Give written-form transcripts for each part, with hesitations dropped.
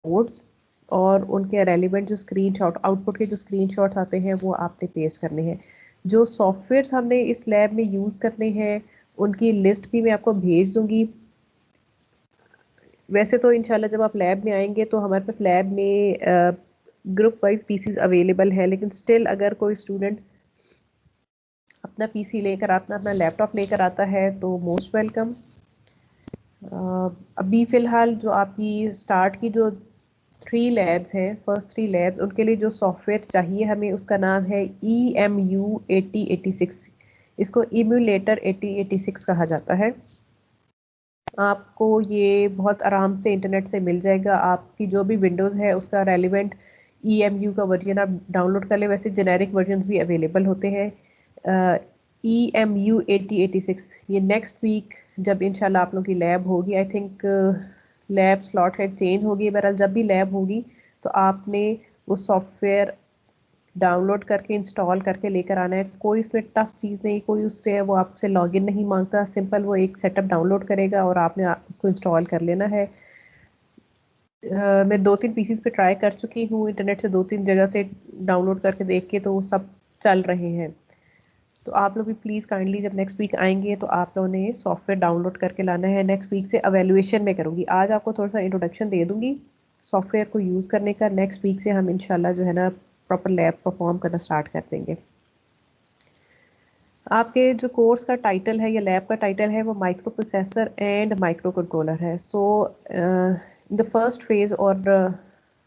Codes और उनके relevant जो स्क्रीनशॉट आउटपुट के जो स्क्रीनशॉट्स आते हैं वो आपने पेस्ट करने हैं। जो सॉफ्टवेयर हमने इस लैब में यूज़ करने हैं उनकी लिस्ट भी मैं आपको भेज दूंगी। वैसे तो इंशाल्लाह जब आप लैब में आएंगे तो हमारे पास लैब में ग्रुप वाइज पीसीज अवेलेबल है, लेकिन स्टिल अगर कोई स्टूडेंट अपना पीसी लेकर अपना अपना लैपटॉप लेकर आता है तो मोस्ट वेलकम। अभी फ़िलहाल जो आपकी स्टार्ट की जो 3 लैब्स हैं, फर्स्ट 3 लैब्स, उनके लिए जो सॉफ्टवेयर चाहिए हमें उसका नाम है EMU 8086। इसको इम्यूलेटर 8086 कहा जाता है। आपको ये बहुत आराम से इंटरनेट से मिल जाएगा। आपकी जो भी विंडोज़ है उसका रेलिवेंट EMU का वर्जन आप डाउनलोड कर लें। वैसे जेनेरिक वर्जन भी अवेलेबल होते हैं। EMU 8086 ये नेक्स्ट वीक जब इंशाल्लाह आप लोगों की लैब होगी, आई थिंक लैब स्लॉट है चेंज होगी, बहरहाल जब भी लैब होगी तो आपने वो सॉफ्टवेयर डाउनलोड करके इंस्टॉल करके लेकर आना है। कोई उसमें टफ चीज़ नहीं, कोई उस पर वो आपसे लॉगिन नहीं मांगता, सिंपल वो एक सेटअप डाउनलोड करेगा और आपने उसको इंस्टॉल कर लेना है। मैं 2-3 पीसीज पे ट्राई कर चुकी हूँ इंटरनेट से, 2-3 जगह से डाउनलोड करके देख के, तो वो सब चल रहे हैं। तो आप लोग भी प्लीज़ काइंडली जब नेक्स्ट वीक आएंगे तो आप लोगों ने सॉफ्टवेयर डाउनलोड करके लाना है। नेक्स्ट वीक से एवेल्युएशन में करूँगी। आज आपको थोड़ा सा इंट्रोडक्शन दे दूँगी सॉफ्टवेयर को यूज़ करने का। नेक्स्ट वीक से हम इंशाल्लाह जो है ना प्रॉपर लैब परफॉर्म करना स्टार्ट कर देंगे। आपके जो कोर्स का टाइटल है या लैब का टाइटल है वो micro processor and micro controller है। सो इन द फर्स्ट फेज़ और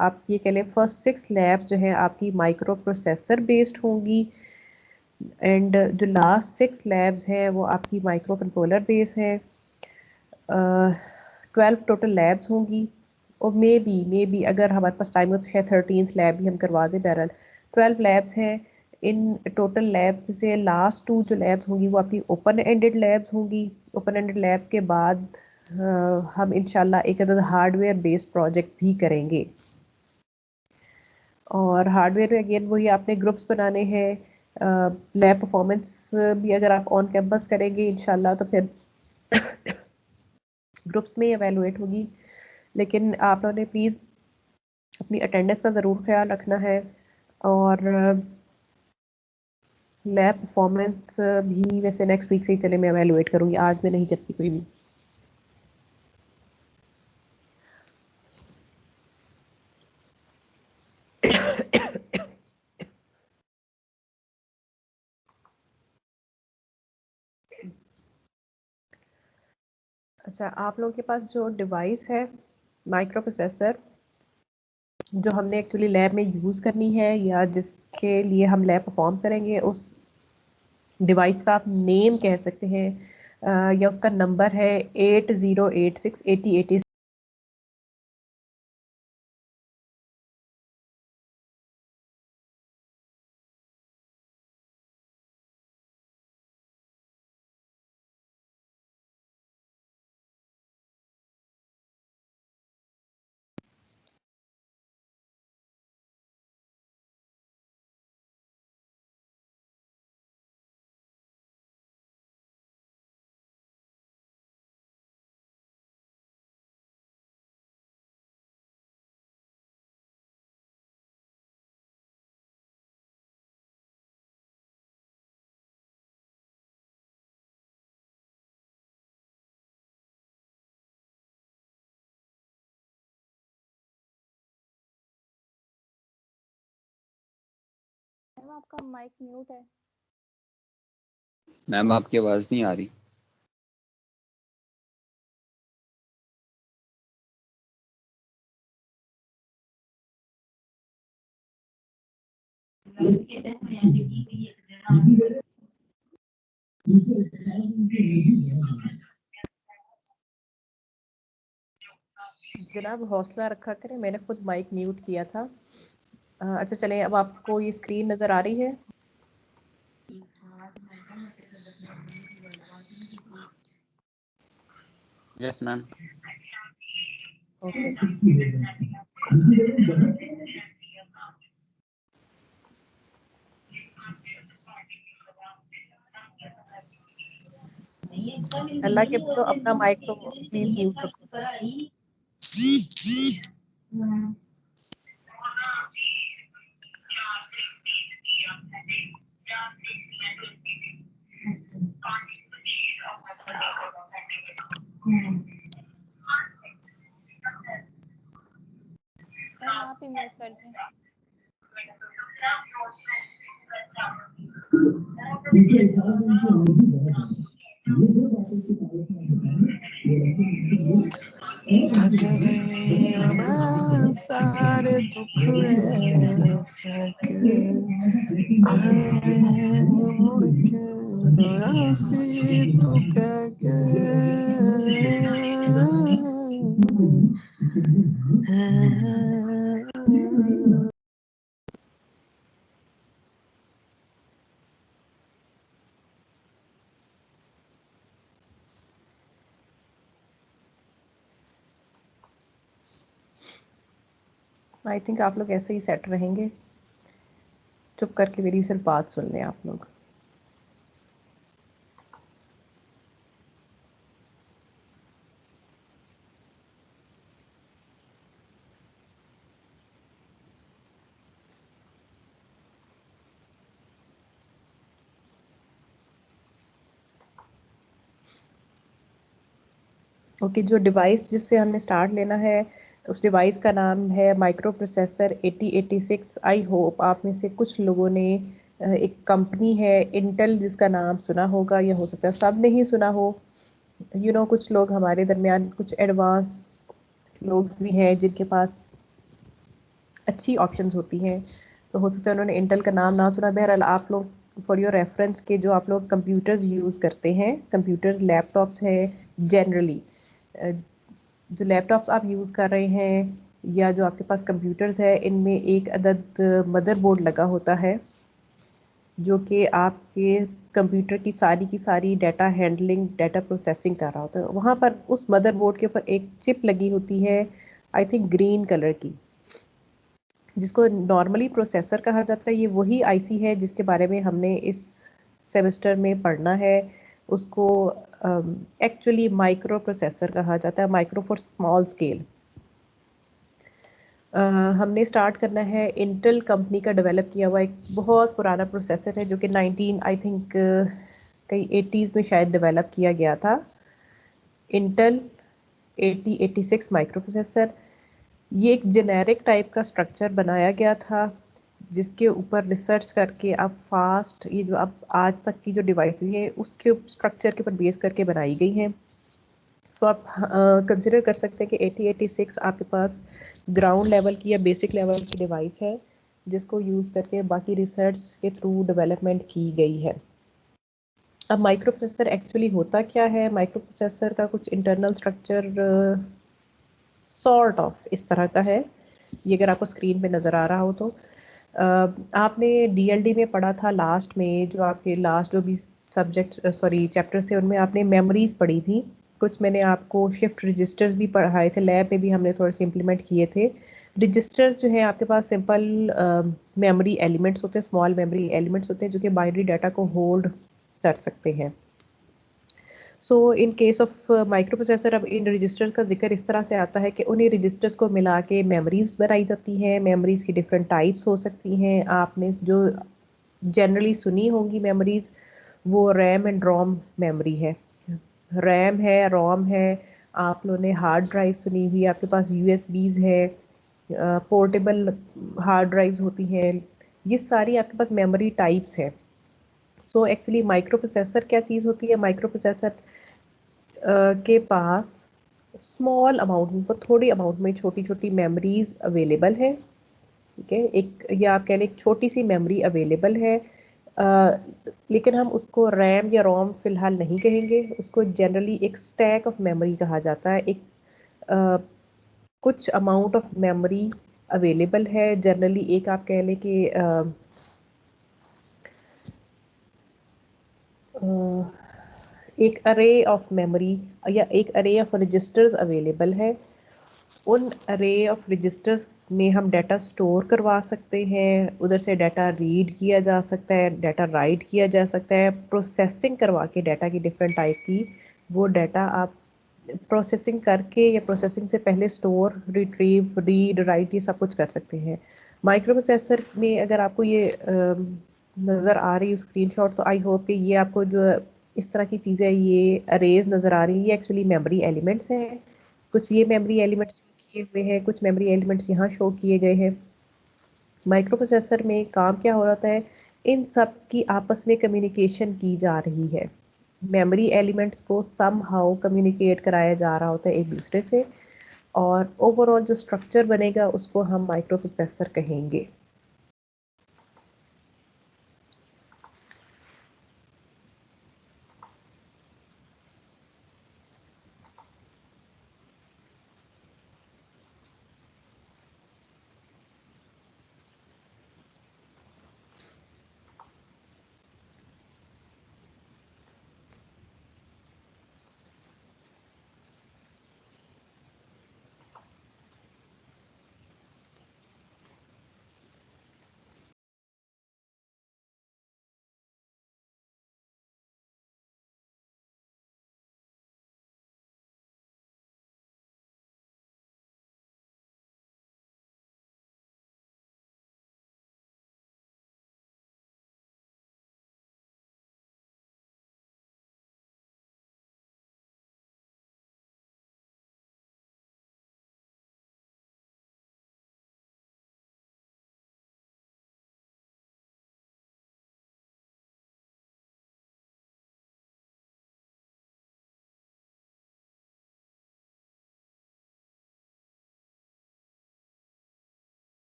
आप ये कह लें फर्स्ट 6 लैब्स जो है आपकी माइक्रो प्रोसेसर बेस्ड होंगी एंड जो लास्ट 6 लैब्स हैं वो आपकी माइक्रो कंट्रोलर बेस है। 12 टोटल लैब्स होंगी और मे बी अगर हमारे पास टाइम हो तो शायद 13th लैब भी हम करवा दें। बहरहाल 12 लैब्स हैं। इन टोटल लैब से लास्ट 2 जो लैब्स होंगी वो आपकी ओपन एंडेड लैब्स होंगी। ओपन एंडेड लैब के बाद हम इंशाल्लाह एक हार्डवेयर बेस्ड प्रोजेक्ट भी करेंगे। और हार्डवेयर में अगेन वही आपने ग्रुप्स बनाने हैं। लैब परफॉर्मेंस भी अगर आप ऑन कैंपस करेंगे इंशाल्लाह तो फिर ग्रुप्स में एवेलुएट होगी। लेकिन आप लोगों ने प्लीज़ अपनी अटेंडेंस का ज़रूर ख्याल रखना है और लैब परफॉर्मेंस भी वैसे नेक्स्ट वीक से ही चले मैं एवेलुएट करूँगी, आज मैं नहीं करती कोई भी। अच्छा, आप लोगों के पास जो डिवाइस है माइक्रो प्रोसेसर जो हमने एक्चुअली लैब में यूज़ करनी है या जिसके लिए हम लैब परफॉर्म करेंगे, उस डिवाइस का आप नेम कह सकते हैं या उसका नंबर है 80868080। मैम आपका माइक म्यूट है। मैम आपकी आवाज नहीं आ रही। जनाब हौसला रखा करें, मैंने खुद माइक म्यूट किया था। अच्छा चलें, अब आपको ये स्क्रीन नज़र आ रही है? Yes ma'am. ओके। अल्लाह के बंदो अपना माइक तो प्लीज म्यूट रखो। मैम आप ही म्यूट कर दें। सारे दुखड़े सके आए मुड़ के आसी तो कह गए आई थिंक आप लोग ऐसे ही सेट रहेंगे, चुप करके मेरी सिर्फ बात सुन लें आप लोग। ओके, जो डिवाइस जिससे हमने स्टार्ट लेना है उस डिवाइस का नाम है माइक्रो प्रोसेसर 8086। आई होप आप में से कुछ लोगों ने एक कंपनी है इंटेल जिसका नाम सुना होगा, या हो सकता है सब ने ही सुना हो। कुछ लोग हमारे दरमियान कुछ एडवांस लोग भी हैं जिनके पास अच्छी ऑप्शंस होती हैं, तो हो सकता है उन्होंने इंटेल का नाम ना सुना। बहरहाल आप लोग फॉर योर रेफरेंस के जो आप लोग कंप्यूटर्स यूज़ करते हैं, कंप्यूटर लैपटॉप्स है जनरली, जो लैपटॉप्स आप यूज़ कर रहे हैं या जो आपके पास कंप्यूटर्स है, इनमें एक अदद मदरबोर्ड लगा होता है जो कि आपके कंप्यूटर की सारी डाटा हैंडलिंग, डाटा प्रोसेसिंग कर रहा होता है। वहाँ पर उस मदरबोर्ड के ऊपर एक चिप लगी होती है, आई थिंक ग्रीन कलर की, जिसको नॉर्मली प्रोसेसर कहा जाता है। ये वही आईसी है जिसके बारे में हमने इस सेमेस्टर में पढ़ना है। उसको एक्चुअली माइक्रो प्रोसेसर कहा जाता है, माइक्रो फॉर स्मॉल स्केल। हमने स्टार्ट करना है इंटेल कंपनी का डेवलप किया हुआ एक बहुत पुराना प्रोसेसर है जो कि 19 आई थिंक कई 80s में शायद डेवलप किया गया था। इंटेल 8086 माइक्रो प्रोसेसर, ये एक जेनेरिक टाइप का स्ट्रक्चर बनाया गया था जिसके ऊपर रिसर्च करके अब फास्ट ये जो अब आज तक की जो डिवाइसेस हैं उसके स्ट्रक्चर के ऊपर बेस करके बनाई गई हैं। सो आप कंसिडर कर सकते हैं कि 8086 आपके पास ग्राउंड लेवल की या बेसिक लेवल की डिवाइस है जिसको यूज़ करके बाकी रिसर्च के थ्रू डेवलपमेंट की गई है। अब माइक्रो प्रोसेसर एक्चुअली होता क्या है? माइक्रो प्रोसेसर का कुछ इंटरनल स्ट्रक्चर सॉर्ट ऑफ इस तरह का है, ये अगर आपको स्क्रीन पे नज़र आ रहा हो तो। आपने डीएलडी में पढ़ा था लास्ट में, जो आपके लास्ट जो भी सब्जेक्ट सॉरी चैप्टर थे उनमें आपने मेमोरीज पढ़ी थी। कुछ मैंने आपको शिफ्ट रजिस्टर्स भी पढ़ाए थे, लैब में भी हमने थोड़े से इम्प्लीमेंट किए थे। रजिस्टर्स जो है आपके पास सिंपल मेमोरी एलिमेंट्स होते हैं, स्मॉल मेमोरी एलिमेंट्स होते हैं जो कि बाइनरी डाटा को होल्ड कर सकते हैं। So in case of microprocessor, अब इन रजिस्टर का जिक्र इस तरह से आता है कि उन्हीं रजिस्टर्स को मिला के मेमोरीज बनाई जाती हैं। मेमोरीज की डिफरेंट टाइप्स हो सकती हैं। आपने जो जनरली सुनी होंगी मेमोरीज, वो रैम एंड रोम मेमोरी है। रैम है, रोम है, आप लोगों ने हार्ड ड्राइव सुनी हुई है, आपके पास यूएसबीज है, पोर्टेबल हार्ड ड्राइव्स होती हैं, ये सारी आपके पास मेमोरी टाइप्स है। सो एक्चुअली माइक्रो प्रोसेसर क्या चीज़ होती है? माइक्रो प्रोसेसर के पास स्मॉल अमाउंट में, थोड़ी अमाउंट में छोटी छोटी मेमोरीज अवेलेबल है। ठीक है, एक या आप कह लें एक छोटी सी मेमोरी अवेलेबल है, लेकिन हम उसको रैम या रोम फिलहाल नहीं कहेंगे, उसको जनरली एक स्टैक ऑफ मेमोरी कहा जाता है। एक कुछ अमाउंट ऑफ मेमोरी अवेलेबल है जनरली, एक आप कह लें कि एक अरे ऑफ मेमोरी या एक अरे ऑफ रजिस्टर्स अवेलेबल है। उन अरे ऑफ रजिस्टर्स में हम डाटा स्टोर करवा सकते हैं, उधर से डाटा रीड किया जा सकता है, डाटा राइट किया जा सकता है, प्रोसेसिंग करवा के डाटा की डिफरेंट टाइप की वो डाटा आप प्रोसेसिंग करके या प्रोसेसिंग से पहले स्टोर, रिट्रीव, रीड, राइट ये सब कुछ कर सकते हैं। माइक्रो प्रोसेसर में अगर आपको ये नज़र आ रही है स्क्रीनशॉट, तो आई होप कि ये आपको जो इस तरह की चीज़ें ये अरेज नज़र आ रही है, ये एक्चुअली मेमोरी एलिमेंट्स हैं। कुछ ये मेमोरी एलिमेंट्स किए हुए हैं, कुछ मेमोरी एलिमेंट्स यहाँ शो किए गए हैं। माइक्रो प्रोसेसर में काम क्या हो रहा है, इन सब की आपस में कम्युनिकेशन की जा रही है। मेमोरी एलिमेंट्स को सम हाउ कम्युनिकेट कराया जा रहा होता है एक दूसरे से, और ओवरऑल जो स्ट्रक्चर बनेगा उसको हम माइक्रो प्रोसेसर कहेंगे।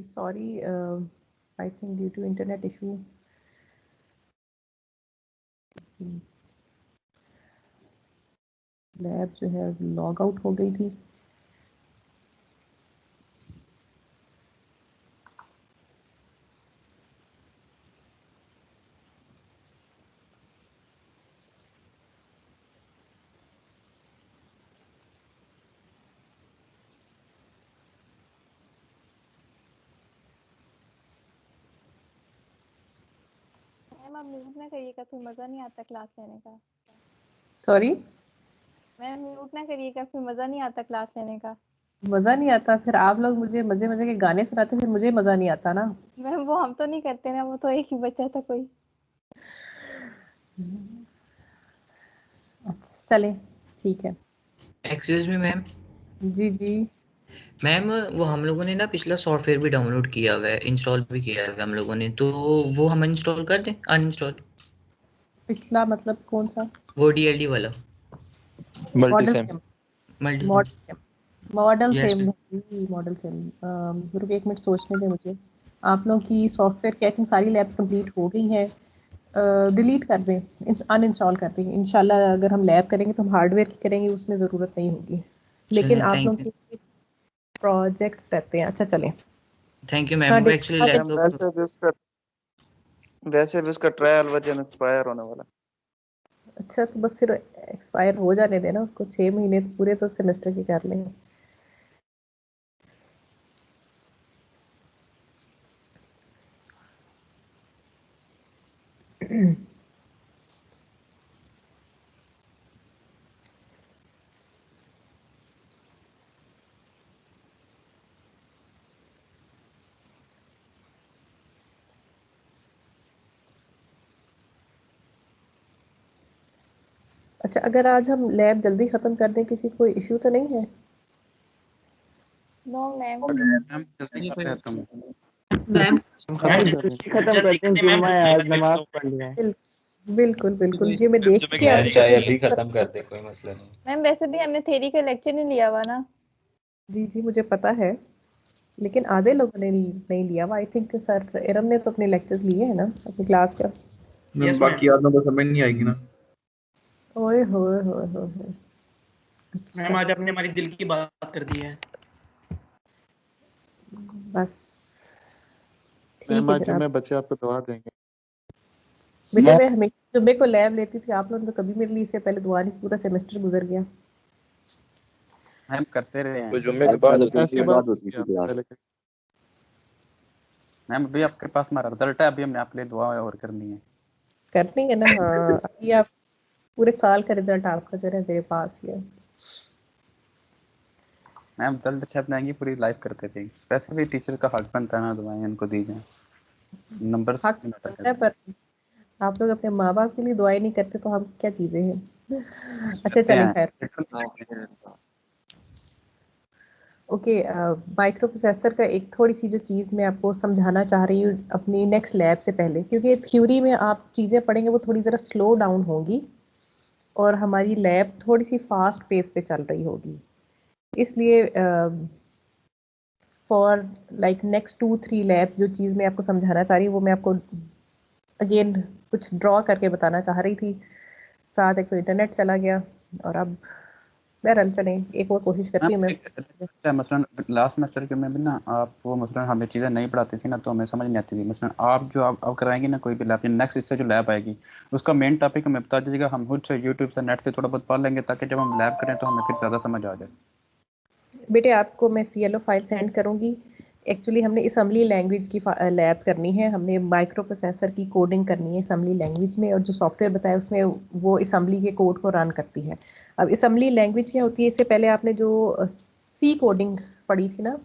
Sorry, I think due to internet issue lab जो है लॉग आउट हो गई थी। मैम आप म्यूट ना करिएगा, फिर मजा नहीं आता क्लास लेने का। सॉरी, मैम म्यूट ना करिएगा, फिर मजा नहीं आता क्लास लेने का। मज़ा नहीं आता? फिर आप लोग मुझे मज़े मज़े के गाने सुनाते, फिर मुझे मज़ा नहीं आता ना। मैम वो हम तो नहीं करते ना, वो तो एक ही बच्चा था कोई। अच्छा चलें, ठीक है। Excuse me ma'am. जी जी। मैम वो हम लोगों ने ना पिछला सॉफ्टवेयर भी डाउनलोड किया हुआ है, इंस्टॉल भी किया हुआ है हम लोगों ने, तो वो हम इंस्टॉल कर दें, अनइंस्टॉल? पिछला मतलब कौन सा? वो डीएलडी वाला multi model same. Same. Multi. Model same. Model yes same ma'am. जी, मॉडल सेम। रुकिए एक मिनट सोचने दें मुझे। आप लोगों की सॉफ्टवेयर की आई थिंक सारी लैब्स कंप्लीट हो गई हैं। डिलीट कर दें, अनइंस्टॉल कर दें। इंशाल्लाह अगर हम लैब करेंगे तो हम हार्डवेयर की करेंगे, उसमें ज़रूरत नहीं होगी। लेकिन चलें, आप थैंक लोगों यू। के प्रोजेक्ट्स रहते हैं। अच्छा चलें। थैंक यू हाँ मैम, वो एक्चुअली हाँ मैम लैपटॉप। वैसे भी उसका ट्रायल वर्जन एक्सपायर होने वाला। अच्छा, तो बस फिर एक्सपायर हो जाने देना उसको। 6 महीने पूरे तो सेमेस्टर के कर लेंगे। अच्छा, अगर आज हम लैब जल्दी ख़त्म कर दें, किसी को कोई इशू तो नहीं है? No ma'am. मैम जल्दी कर रहे हैं तुम। मैम हम खत्म कर देंगे। खत्म करते हैं, जुम्मा है आज, नमाज पढ़ लिया है। बिल्कुल बिल्कुल, ये मैं देख चुकी हूँ। चाहे जल्दी खत्म कर दे, कोई मसला नहीं। मैम वैसे भी हमने थ्योरी का लेक्चर नहीं लिया हुआ ना। जी जी, मुझे पता है, लेकिन आधे लोगों ने नहीं लिया हुआ। आई थिंक सर इरम ने तो अपने लेक्चर्स लिए हैं ना अपनी क्लास का। मैम बाकी यादों को समझ नहीं आएगी ना। ओए होए होए होए होए। मैम अच्छा, आज आपने हमारी दिल की बात कर दी है। बस ठीक मैम है आज जनाब। जुम्मे बच्चे आपको दुआ देंगे। बेटे मैं हमेशा जुम्मे को लैब लेती थी, आप लोगों ने तो कभी मेरे लिए इससे पहले दुआ नहीं, पूरा सेमेस्टर गुजर गया। मैम करते रहे तो हैं। जुम्मे के बाद होती ऐसी थी, बात बाद होती नहीं थी आप पहले क्लास। मैम अभी आपके पास हमारा रिजल्ट है, अभी हमने आपके लिए दुआ और करनी है। करनी है ना? हाँ, अभी आप पूरे साल का रिजल्ट आपका जो है मेरे पास ही है। मैम रिजल्ट अच्छा बनाएंगी, पूरी लाइफ करते थे। वैसे भी टीचर का हक बनता है ना, दुआएं उनको दी जाए। नंबर हक मैटर बनता है, करते हैं। पर आप लोग अपने माँ बाप के लिए दुआएं नहीं करते तो हम क्या चीजें हैं। अच्छा करते चलें, हैं। खैर। ओके, माइक्रो प्रोसेसर का एक थोड़ी सी जो चीज़ मैं आपको समझाना चाह रही हूँ अपनी नेक्स्ट लैब से पहले, क्योंकि थ्योरी में आप चीज़ें पढ़ेंगे वो थोड़ी ज़रा स्लो डाउन होगी और हमारी लैब थोड़ी सी फास्ट पेस पे चल रही होगी। इसलिए फॉर लाइक नेक्स्ट 2-3 लैब्स जो चीज़ मैं आपको समझाना चाह रही हूँ वो मैं आपको अगेन कुछ ड्रॉ करके बताना चाह रही थी। साथ एक तो इंटरनेट चला गया और अब बहरहाल चलें, एक और कोशिश मैम करती हूँ मैं। मसलन लास्ट सेमेस्टर के में भी ना, आप वो मसलन हमें चीज़ें नहीं पढ़ाती थी ना, तो हमें समझ नहीं आती थी। मसलन आप जो आप कराएंगे ना कोई भी लैब, नेक्स्ट इससे जो लैब आएगी उसका मेन टॉपिक हमें बता दीजिएगा, हम खुद से यूट्यूब से नेट से थोड़ा बहुत पढ़ लेंगे, ताकि जब हम लैब करें तो हमें फिर ज़्यादा समझ आ जाए। बेटे आपको मैं CLO फाइल सेंड करूँगी। एक्चुअली हमने असम्बली लैंग्वेज की लैब करनी है, हमने माइक्रो प्रोसेसर की कोडिंग करनी है असम्बली लैंग्वेज में, और जो सॉफ्टवेयर बताया उसमें वो असम्बली के कोड को रन करती है। अब असम्बली लैंग्वेज क्या होती है? इससे पहले आपने जो सी कोडिंग पढ़ी थी ना,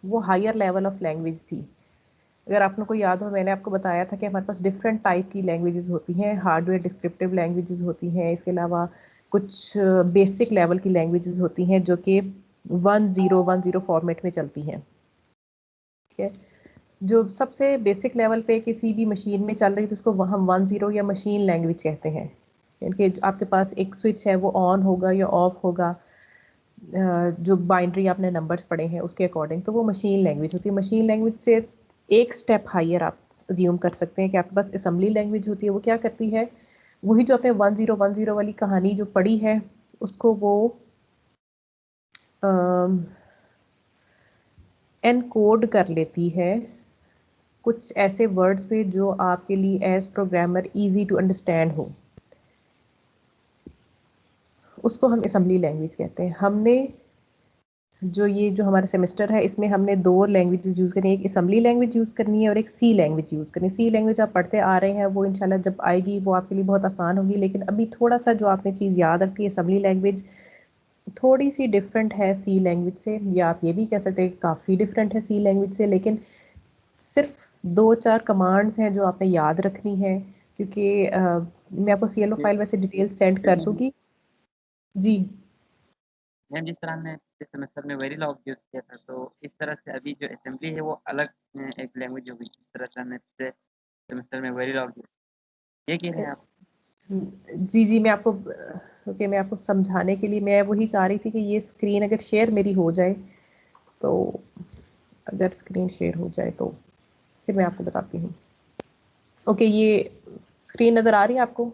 वो हायर लेवल ऑफ लैंग्वेज थी। अगर आपको कोई याद हो, मैंने आपको बताया था कि हमारे पास डिफरेंट टाइप की लैंग्वेजेस होती हैं। हार्डवेयर डिस्क्रिप्टिव लैंग्वेजेस होती हैं, इसके अलावा कुछ बेसिक लेवल की लैंग्वेजेस होती हैं जो कि 1010 फॉर्मेट में चलती हैं। ठीक है, जो सबसे बेसिक लेवल पे किसी भी मशीन में चल रही तो उसको हम 10 या मशीन लैंग्वेज कहते हैं। यानी कि आपके पास एक स्विच है, वो ऑन होगा या ऑफ होगा, जो बाइनरी आपने नंबर्स पढ़े हैं उसके अकॉर्डिंग, तो वो मशीन लैंग्वेज होती है। मशीन लैंग्वेज से एक स्टेप हाइयर आप अज्यूम कर सकते हैं कि आपके पास असेंबली लैंग्वेज होती है। वो क्या करती है, वही जो आपने 1010 वाली कहानी जो पढ़ी है उसको वो एनकोड कर लेती है कुछ ऐसे वर्ड्स पे जो आपके लिए as programmer easy to understand हो, उसको हम असेंबली लैंग्वेज कहते हैं। हमने जो हमारा सेमेस्टर है इसमें हमने दो लैंग्वेजेस यूज़ करनी है, एक असेंबली लैंग्वेज यूज़ करनी है और एक सी लैंग्वेज यूज़ करनी है। सी लैंग्वेज आप पढ़ते आ रहे हैं, वो इंशाल्लाह जब आएगी वो आपके लिए बहुत आसान होगी, लेकिन अभी थोड़ा सा जो आपने चीज़ याद रखी है, असेंबली लैंग्वेज थोड़ी सी डिफरेंट है सी लैंग्वेज से, या आप ये भी कह सकते हैं काफ़ी डिफरेंट है सी लैंग्वेज से। लेकिन सिर्फ 2-4 कमांड्स हैं जो आपने याद रखनी है, क्योंकि मैं आपको CLO फाइल वैसे डिटेल सेंड कर दूंगी। जी मैम, जिस तरह हमने पिछले सेमेस्टर में वेरीलॉग यूज़ किया था, तो इस तरह से अभी जो असेंबली है वो अलग एक लैंग्वेज होगी, जिस तरह से हमने पिछले सेमेस्टर में वेरीलॉग ये कह रहे हैं आप? जी जी, मैं आपको ओके, मैं आपको समझाने के लिए मैं वही चाह रही थी कि ये स्क्रीन अगर शेयर मेरी हो जाए, तो अगर स्क्रीन शेयर हो जाए तो फिर मैं आपको बताती हूँ। ओके, ये स्क्रीन नज़र आ रही है आपको?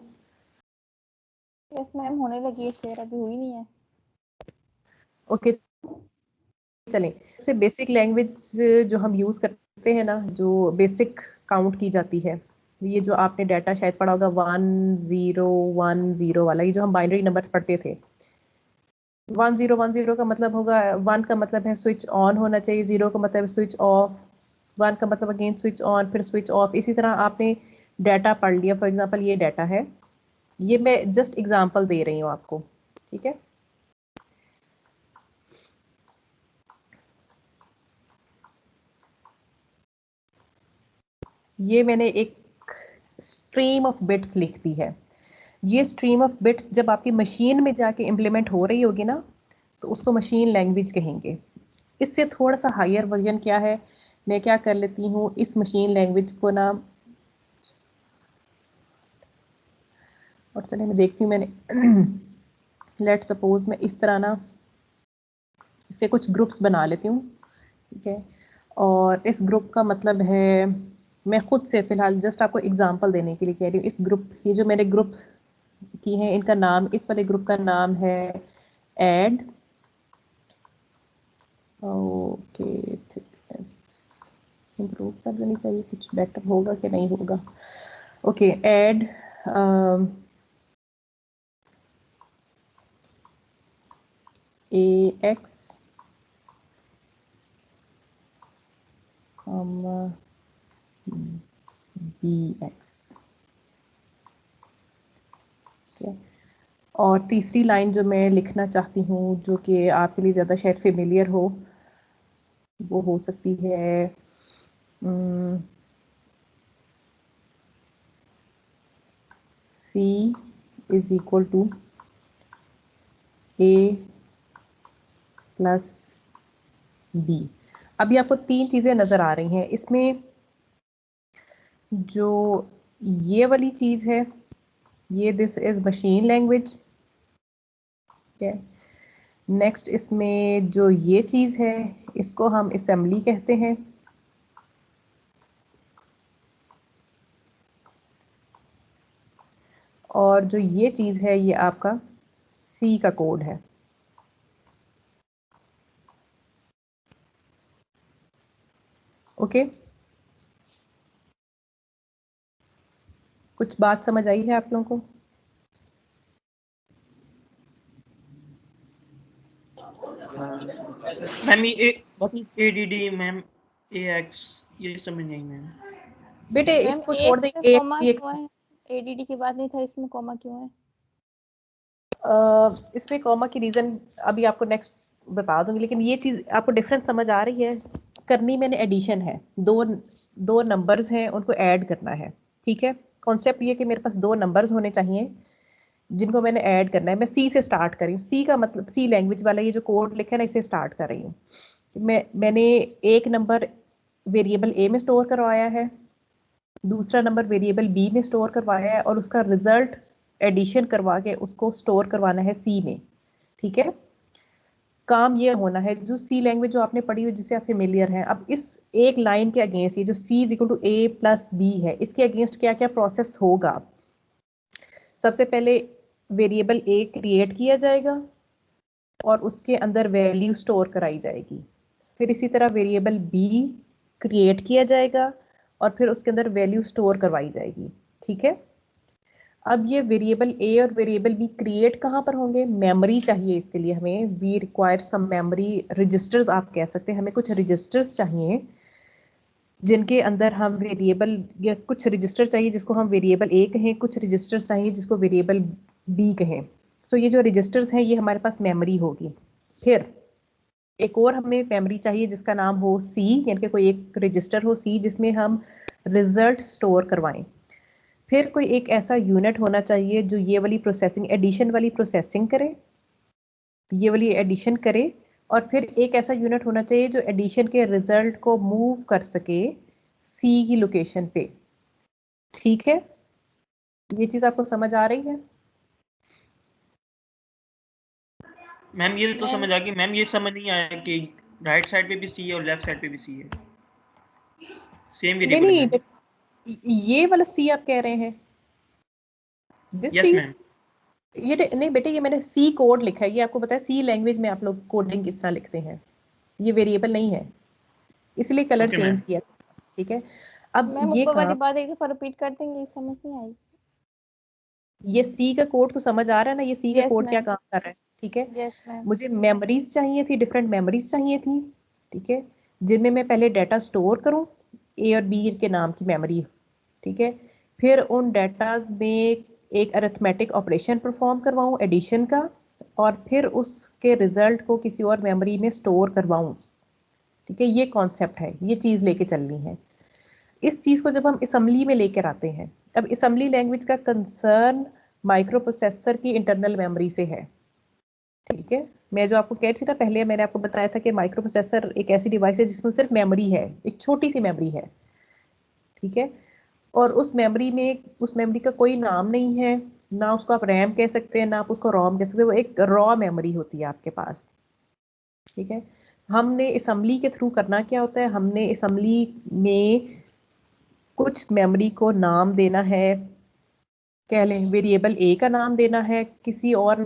यस मैम, होने लगी है शेयर, अभी हुई नहीं है। ओके चलें, सबसे बेसिक लैंग्वेज जो हम यूज़ करते हैं ना, जो बेसिक काउंट की जाती है, ये जो आपने डाटा शायद पढ़ा होगा 1010 वाला, ये जो हम बाइनरी नंबर्स पढ़ते थे। 1010 का मतलब होगा, 1 का मतलब है स्विच ऑन होना चाहिए, 0 का मतलब स्विच ऑफ, 1 का मतलब अगेन स्विच ऑन फिर स्विच ऑफ। इसी तरह आपने डाटा पढ़ लिया, फॉर एग्जांपल ये डाटा है, ये मैं जस्ट एग्जांपल दे रही हूँ आपको, ठीक है। ये मैंने एक स्ट्रीम ऑफ बिट्स लिख दी है। ये स्ट्रीम ऑफ बिट्स जब आपकी मशीन में जाके इम्प्लीमेंट हो रही होगी ना, तो उसको मशीन लैंग्वेज कहेंगे। इससे थोड़ा सा हायर वर्जन क्या है, मैं क्या कर लेती हूँ, इस मशीन लैंग्वेज को ना, और चले मैं देखती हूँ, मैंने लेट सपोज मैं इस तरह ना इसके कुछ ग्रुप्स बना लेती हूँ, ठीक है। और इस ग्रुप का मतलब है, मैं खुद से फ़िलहाल जस्ट आपको एग्जांपल देने के लिए कह रही हूँ, इस ग्रुप, ये जो मेरे ग्रुप की हैं इनका नाम, इस वाले ग्रुप का नाम है ऐड, ओके, इम्प्रूव कर देनी चाहिए, कुछ बेटर होगा कि नहीं होगा। ओके, ऐड AX BX, ठीक है। और तीसरी लाइन जो मैं लिखना चाहती हूँ, जो कि आपके लिए ज़्यादा शायद फेमिलियर हो, वो हो सकती है C is equal to A plus B। अभी आपको तीन चीज़ें नज़र आ रही हैं इसमें। जो ये वाली चीज़ है, ये दिस इज़ मशीन लैंग्वेज, ठीक है। नेक्स्ट इसमें जो ये चीज़ है, इसको हम असेंबली कहते हैं, और जो ये चीज़ है ये आपका C का कोड है। ओके, कुछ बात समझ आई है आप लोगों को? मैम ये what is ADD ma'am, AX ये समझ नहीं मैम। बेटे मैम इसको छोड़ एक दें, में एक कॉमा एक क्यों है? ADD की बात नहीं था, इसमें कॉमा क्यों है? इसमें कॉमा की रीज़न अभी आपको नेक्स्ट बता दूंगी, लेकिन ये चीज़ आपको डिफरेंस समझ आ रही है। करनी मैंने एडिशन है, दो दो नंबर्स हैं उनको ऐड करना है, ठीक है। कॉन्सेप्ट ये कि मेरे पास दो नंबर्स होने चाहिए जिनको मैंने ऐड करना है। मैं C से स्टार्ट कर रही हूँ, C का मतलब C लैंग्वेज वाला ये जो कोड लिखा है ना, इससे स्टार्ट कर रही हूँ। मैंने एक नंबर वेरिएबल A में स्टोर करवाया है, दूसरा नंबर वेरिएबल B में स्टोर करवाया है, और उसका रिजल्ट एडिशन करवा के उसको स्टोर करवाना है C में, ठीक है। काम ये होना है, जो सी लैंग्वेज जो आपने पढ़ी हुई जिससे आप फेमिलियर हैं, अब इस एक लाइन के अगेंस्ट, ये जो C is equal to A plus B है, इसके अगेंस्ट क्या क्या प्रोसेस होगा। सबसे पहले वेरिएबल ए क्रिएट किया जाएगा और उसके अंदर वैल्यू स्टोर कराई जाएगी। फिर इसी तरह वेरिएबल बी क्रिएट किया जाएगा और फिर उसके अंदर वैल्यू स्टोर करवाई जाएगी। ठीक है, अब ये वेरिएबल ए और वेरिएबल बी क्रिएट कहाँ पर होंगे, मेमोरी चाहिए इसके लिए हमें, we require some memory registers आप कह सकते हैं, हमें कुछ रजिस्टर्स चाहिए जिनके अंदर हम वेरिएबल, या कुछ रजिस्टर चाहिए जिसको हम वेरिएबल ए कहें, कुछ रजिस्टर्स चाहिए जिसको वेरिएबल बी कहें। सो ये जो रजिस्टर्स हैं ये हमारे पास मेमोरी होगी। फिर एक और हमें मेमोरी चाहिए जिसका नाम हो सी, यानी कि कोई एक रजिस्टर हो सी जिसमें हम रिजल्ट स्टोर करवाएं। फिर कोई एक ऐसा यूनिट होना चाहिए जो ये वाली प्रोसेसिंग, एडिशन वाली प्रोसेसिंग करे, ये वाली एडिशन करे, और फिर एक ऐसा यूनिट होना चाहिए जो एडिशन के रिजल्ट को मूव कर सके सी की लोकेशन पे। ठीक है, ये चीज आपको समझ आ रही है? मैम ये तो समझ आ गई मैम, ये समझ नहीं आया कि राइट साइड पे भी सी है और लेफ्ट साइड पे भी सी है, सेम नहीं वेरिएबल है। नहीं, ये वाला सी आप कह रहे हैं, दिस यस सी, मैम। ये नहीं बेटे, ये मैंने सी कोड लिखा है, ये आपको पता है सी लैंग्वेज में आप लोग कोडिंग किस तरह लिखते हैं, ये वेरिएबल नहीं है, इसलिए कलर ओके चेंज मैम। किया। ठीक है, अब मैम ये ऊपर वाली काम, बात एक दफा रिपीट कर देंगे, समझ नहीं आई। ये सी का कोड तो समझ आ रहा है ना, ये सी का यस कोड क्या मैम, काम कर रहा है। ठीक है, यस मैम। मुझे मेमोरीज चाहिए थी, डिफरेंट मेमोरीज चाहिए थी। ठीक है, जिनमें मैं पहले डाटा स्टोर करूं, ए और बी के नाम की मेमोरी। ठीक है, फिर उन डाटाज में एक अरिथमेटिक ऑपरेशन परफॉर्म करवाऊं एडिशन का, और फिर उसके रिजल्ट को किसी और मेमोरी में स्टोर करवाऊं। ठीक है, ये कॉन्सेप्ट है, ये चीज़ लेके चलनी है। इस चीज़ को जब हम असम्बली में लेकर आते हैं, अब असम्बली लैंग्वेज का कंसर्न माइक्रो प्रोसेसर की इंटरनल मेमोरी से है। ठीक है, मैं जो आपको कह रही थी ना पहले, मैंने आपको बताया था कि माइक्रो प्रोसेसर एक ऐसी डिवाइस है जिसमें सिर्फ मेमोरी है, एक छोटी सी मेमोरी है। ठीक है, और उस मेमोरी में, उस मेमोरी का कोई नाम नहीं है, ना उसको आप रैम कह सकते हैं ना आप उसको रोम कह सकते हैं, वो एक रॉ मेमोरी होती है आपके पास। ठीक है, हमने असम्बली के थ्रू करना क्या होता है, हमने असम्बली में कुछ मेमोरी को नाम देना है, कह लें वेरिएबल ए का नाम देना है, किसी और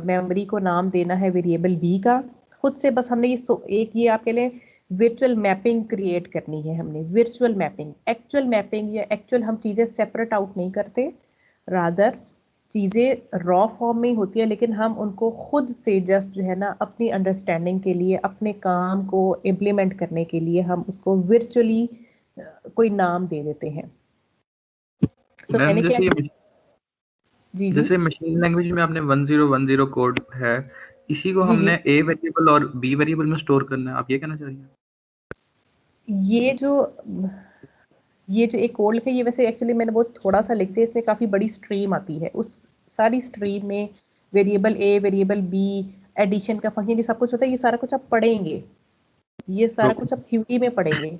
मेमोरी को नाम देना है वेरिएबल बी का। खुद से बस हमने एक ये आप कह लें वर्चुअल मैपिंग क्रिएट करनी है हमने, वर्चुअल मैपिंग। एक्चुअल मैपिंग या एक्चुअल हम चीज़ें सेपरेट आउट नहीं करते, रादर चीज़ें रॉ फॉर्म में ही होती है, लेकिन हम उनको खुद से जस्ट जो है ना अपनी अंडरस्टैंडिंग के लिए, अपने काम को इम्प्लीमेंट करने के लिए हम उसको वर्चुअली कोई नाम दे देते हैं। सो मैम मैंने क्या जैसे किया, जी जी जैसे मशीन लैंग्वेज में आपने 1010 कोड है, इसी को जी जी, हमने ए वेरिएबल और बी वेरिएबल में स्टोर करना है, आप ये कहना चाह रही हैं? ये जो ये जो एक कोड लिखा है, ये वैसे एक्चुअली मैंने बहुत थोड़ा सा लिख दिया, इसमें काफ़ी बड़ी स्ट्रीम आती है, उस सारी स्ट्रीम में वेरिएबल ए, वेरिएबल बी, एडिशन का फंक्शन, ये सब कुछ होता है, ये सारा कुछ आप पढ़ेंगे, ये सारा ओके कुछ आप थ्योरी में पढ़ेंगे।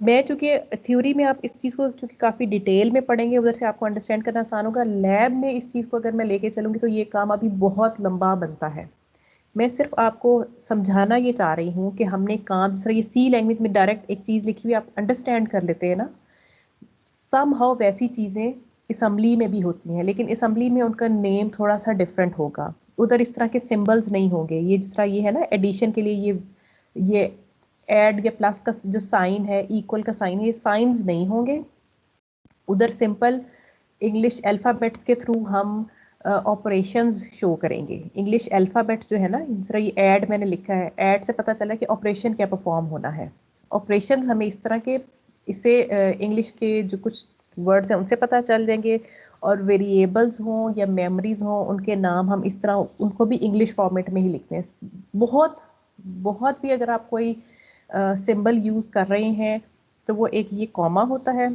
मैं चूंकि थ्योरी में आप इस चीज़ को चूंकि काफ़ी डिटेल में पढ़ेंगे, उधर से आपको अंडरस्टैंड करना आसान होगा। लैब में इस चीज़ को अगर मैं लेके चलूँगी तो ये काम अभी बहुत लंबा बनता है। मैं सिर्फ आपको समझाना ये चाह रही हूँ कि हमने काम, जिस तरह ये सी लैंग्वेज में डायरेक्ट एक चीज़ लिखी हुई आप अंडरस्टैंड कर लेते हैं ना, सम हाउ वैसी चीज़ें असम्बली में भी होती हैं, लेकिन असम्बली में उनका नेम थोड़ा सा डिफरेंट होगा, उधर इस तरह के सिंबल्स नहीं होंगे। ये जिस तरह ये है ना एडिशन के लिए, ये ऐड या प्लस का जो साइन है, इक्वल का साइन है, ये साइंस नहीं होंगे उधर। सिंपल इंग्लिश अल्फ़ाबेट्स के थ्रू हम ऑपरेशंस शो करेंगे। इंग्लिश अल्फ़ाबेट्स जो है ना, जिस तरह ये ऐड मैंने लिखा है, ऐड से पता चला कि ऑपरेशन क्या परफॉर्म होना है। ऑपरेशंस हमें इस तरह के, इससे इंग्लिश के जो कुछ वर्ड्स हैं उनसे पता चल जाएंगे, और वेरिएबल्स हों या मेमोरीज हों, उनके नाम हम इस तरह उनको भी इंग्लिश फॉर्मेट में ही लिखते हैं। बहुत बहुत भी अगर आप कोई सिंबल यूज़ कर रहे हैं तो वो एक ये कॉमा होता है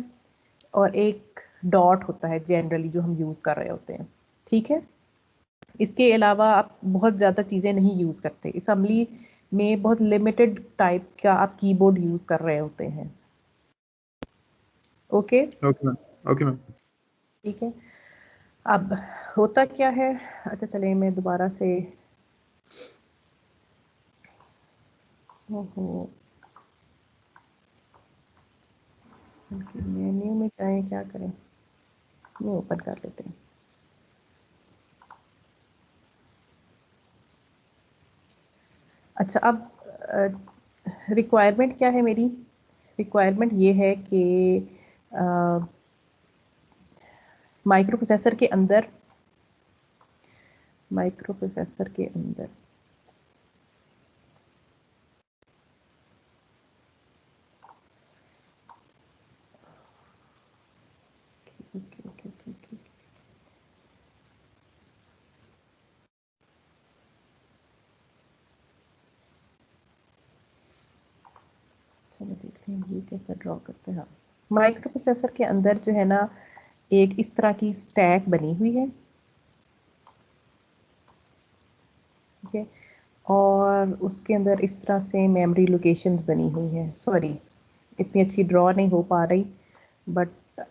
और एक डॉट होता है जनरली जो हम यूज़ कर रहे होते हैं। ठीक है, इसके अलावा आप बहुत ज़्यादा चीज़ें नहीं यूज़ करते। असम्बली में बहुत लिमिटेड टाइप का आप कीबोर्ड यूज़ कर रहे होते हैं। Okay, okay ma'am, okay ma'am. ठीक है, अब होता क्या है, अच्छा चलिए मैं दोबारा से ओहो, मेन्यू में जाए, क्या करें, मैं ओपन कर लेते हैं। अच्छा, अब रिक्वायरमेंट क्या है मेरी? रिक्वायरमेंट ये है कि माइक्रो प्रोसेसर के अंदर ओके, चलो देखते हैं ये कैसा ड्रॉ करते हैं। माइक्रो प्रोसेसर के अंदर जो है ना, एक इस तरह की स्टैक बनी हुई है, ठीक है, और उसके अंदर इस तरह से मेमोरी लोकेशंस बनी हुई हैं। सॉरी, इतनी अच्छी ड्रॉ नहीं हो पा रही, बट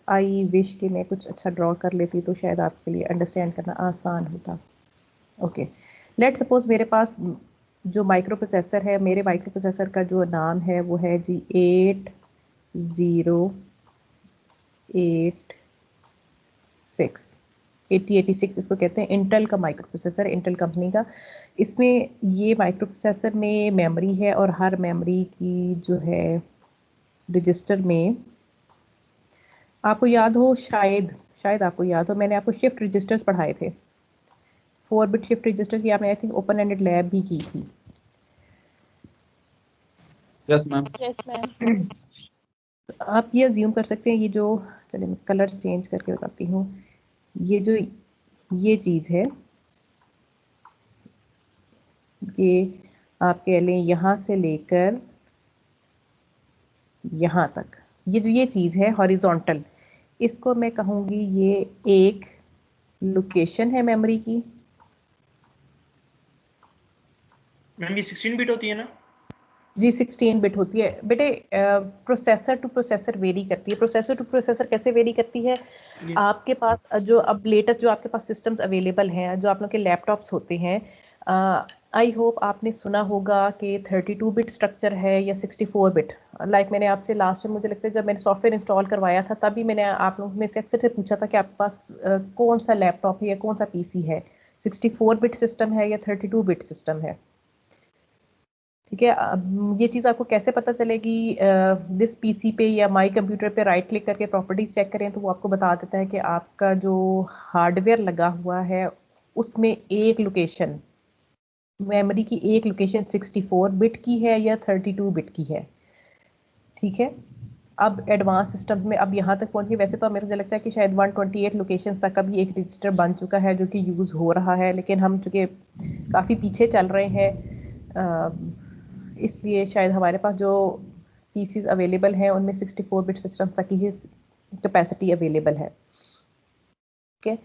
आई विश कि मैं कुछ अच्छा ड्रॉ कर लेती तो शायद आपके लिए अंडरस्टैंड करना आसान होता। ओके, लेट सपोज मेरे पास जो माइक्रो प्रोसेसर है, मेरे माइक्रो प्रोसेसर का जो नाम है वो है जी 8086 इसको कहते हैं। इंटेल का माइक्रो प्रोसेसर, इंटेल कंपनी का। इसमें ये माइक्रो प्रोसेसर में मेमोरी है, और हर मेमोरी की जो है रजिस्टर में, आपको याद हो, शायद आपको याद हो, मैंने आपको शिफ्ट रजिस्टर्स पढ़ाए थे। 4 बिट शिफ्ट रजिस्टर की आपने I think open ended lab भी की थी। Yes ma'am. Yes ma'am. आप ये अज्यूम कर सकते हैं, ये जो, चलिए मैं कलर चेंज करके बताती हूँ, ये चीज़ है, ये आप कह लें यहाँ से लेकर यहाँ तक, ये जो ये चीज़ है हॉरिजॉन्टल, इसको मैं कहूँगी ये एक लोकेशन है मेमोरी की। मैम ये 16 बिट होती है ना? जी 16 बिट होती है बेटे। प्रोसेसर टू प्रोसेसर वेरी करती है। प्रोसेसर टू प्रोसेसर कैसे वेरी करती है? जी। आपके पास जो अब लेटेस्ट जो आपके पास सिस्टम्स अवेलेबल हैं, जो आप लोग के लैपटॉप्स होते हैं, आई होप आपने सुना होगा कि 32 बिट स्ट्रक्चर है या 64 बिट। लाइक मैंने आपसे लास्ट टाइम, मुझे लगता है जब मैंने सॉफ्टवेयर इंस्टॉल करवाया था, तभी मैंने आप लोगों में से अक्सर से पूछा था कि आपके पास कौन सा लैपटॉप है या कौन सा पीसी है, 64 बिट सिस्टम है या 32 बिट सिस्टम है। ठीक है, अब ये चीज़ आपको कैसे पता चलेगी? दिस पीसी पे या माई कंप्यूटर पे राइट क्लिक करके प्रॉपर्टीज चेक करें तो वो आपको बता देता है कि आपका जो हार्डवेयर लगा हुआ है उसमें एक लोकेशन, मेमोरी की एक लोकेशन 64 बिट की है या 32 बिट की है। ठीक है, अब एडवांस सिस्टम में अब यहाँ तक पहुँची। वैसे तो मेरे को लगता है कि शायद 128 लोकेशंस तक का भी एक रजिस्टर बन चुका है जो कि यूज़ हो रहा है, लेकिन हम चूँकि काफ़ी पीछे चल रहे हैं, इसलिए शायद हमारे पास जो पीसीज अवेलेबल हैं उनमें 64 बिट सिस्टम तक की ही कैपेसिटी अवेलेबल है। ठीक है,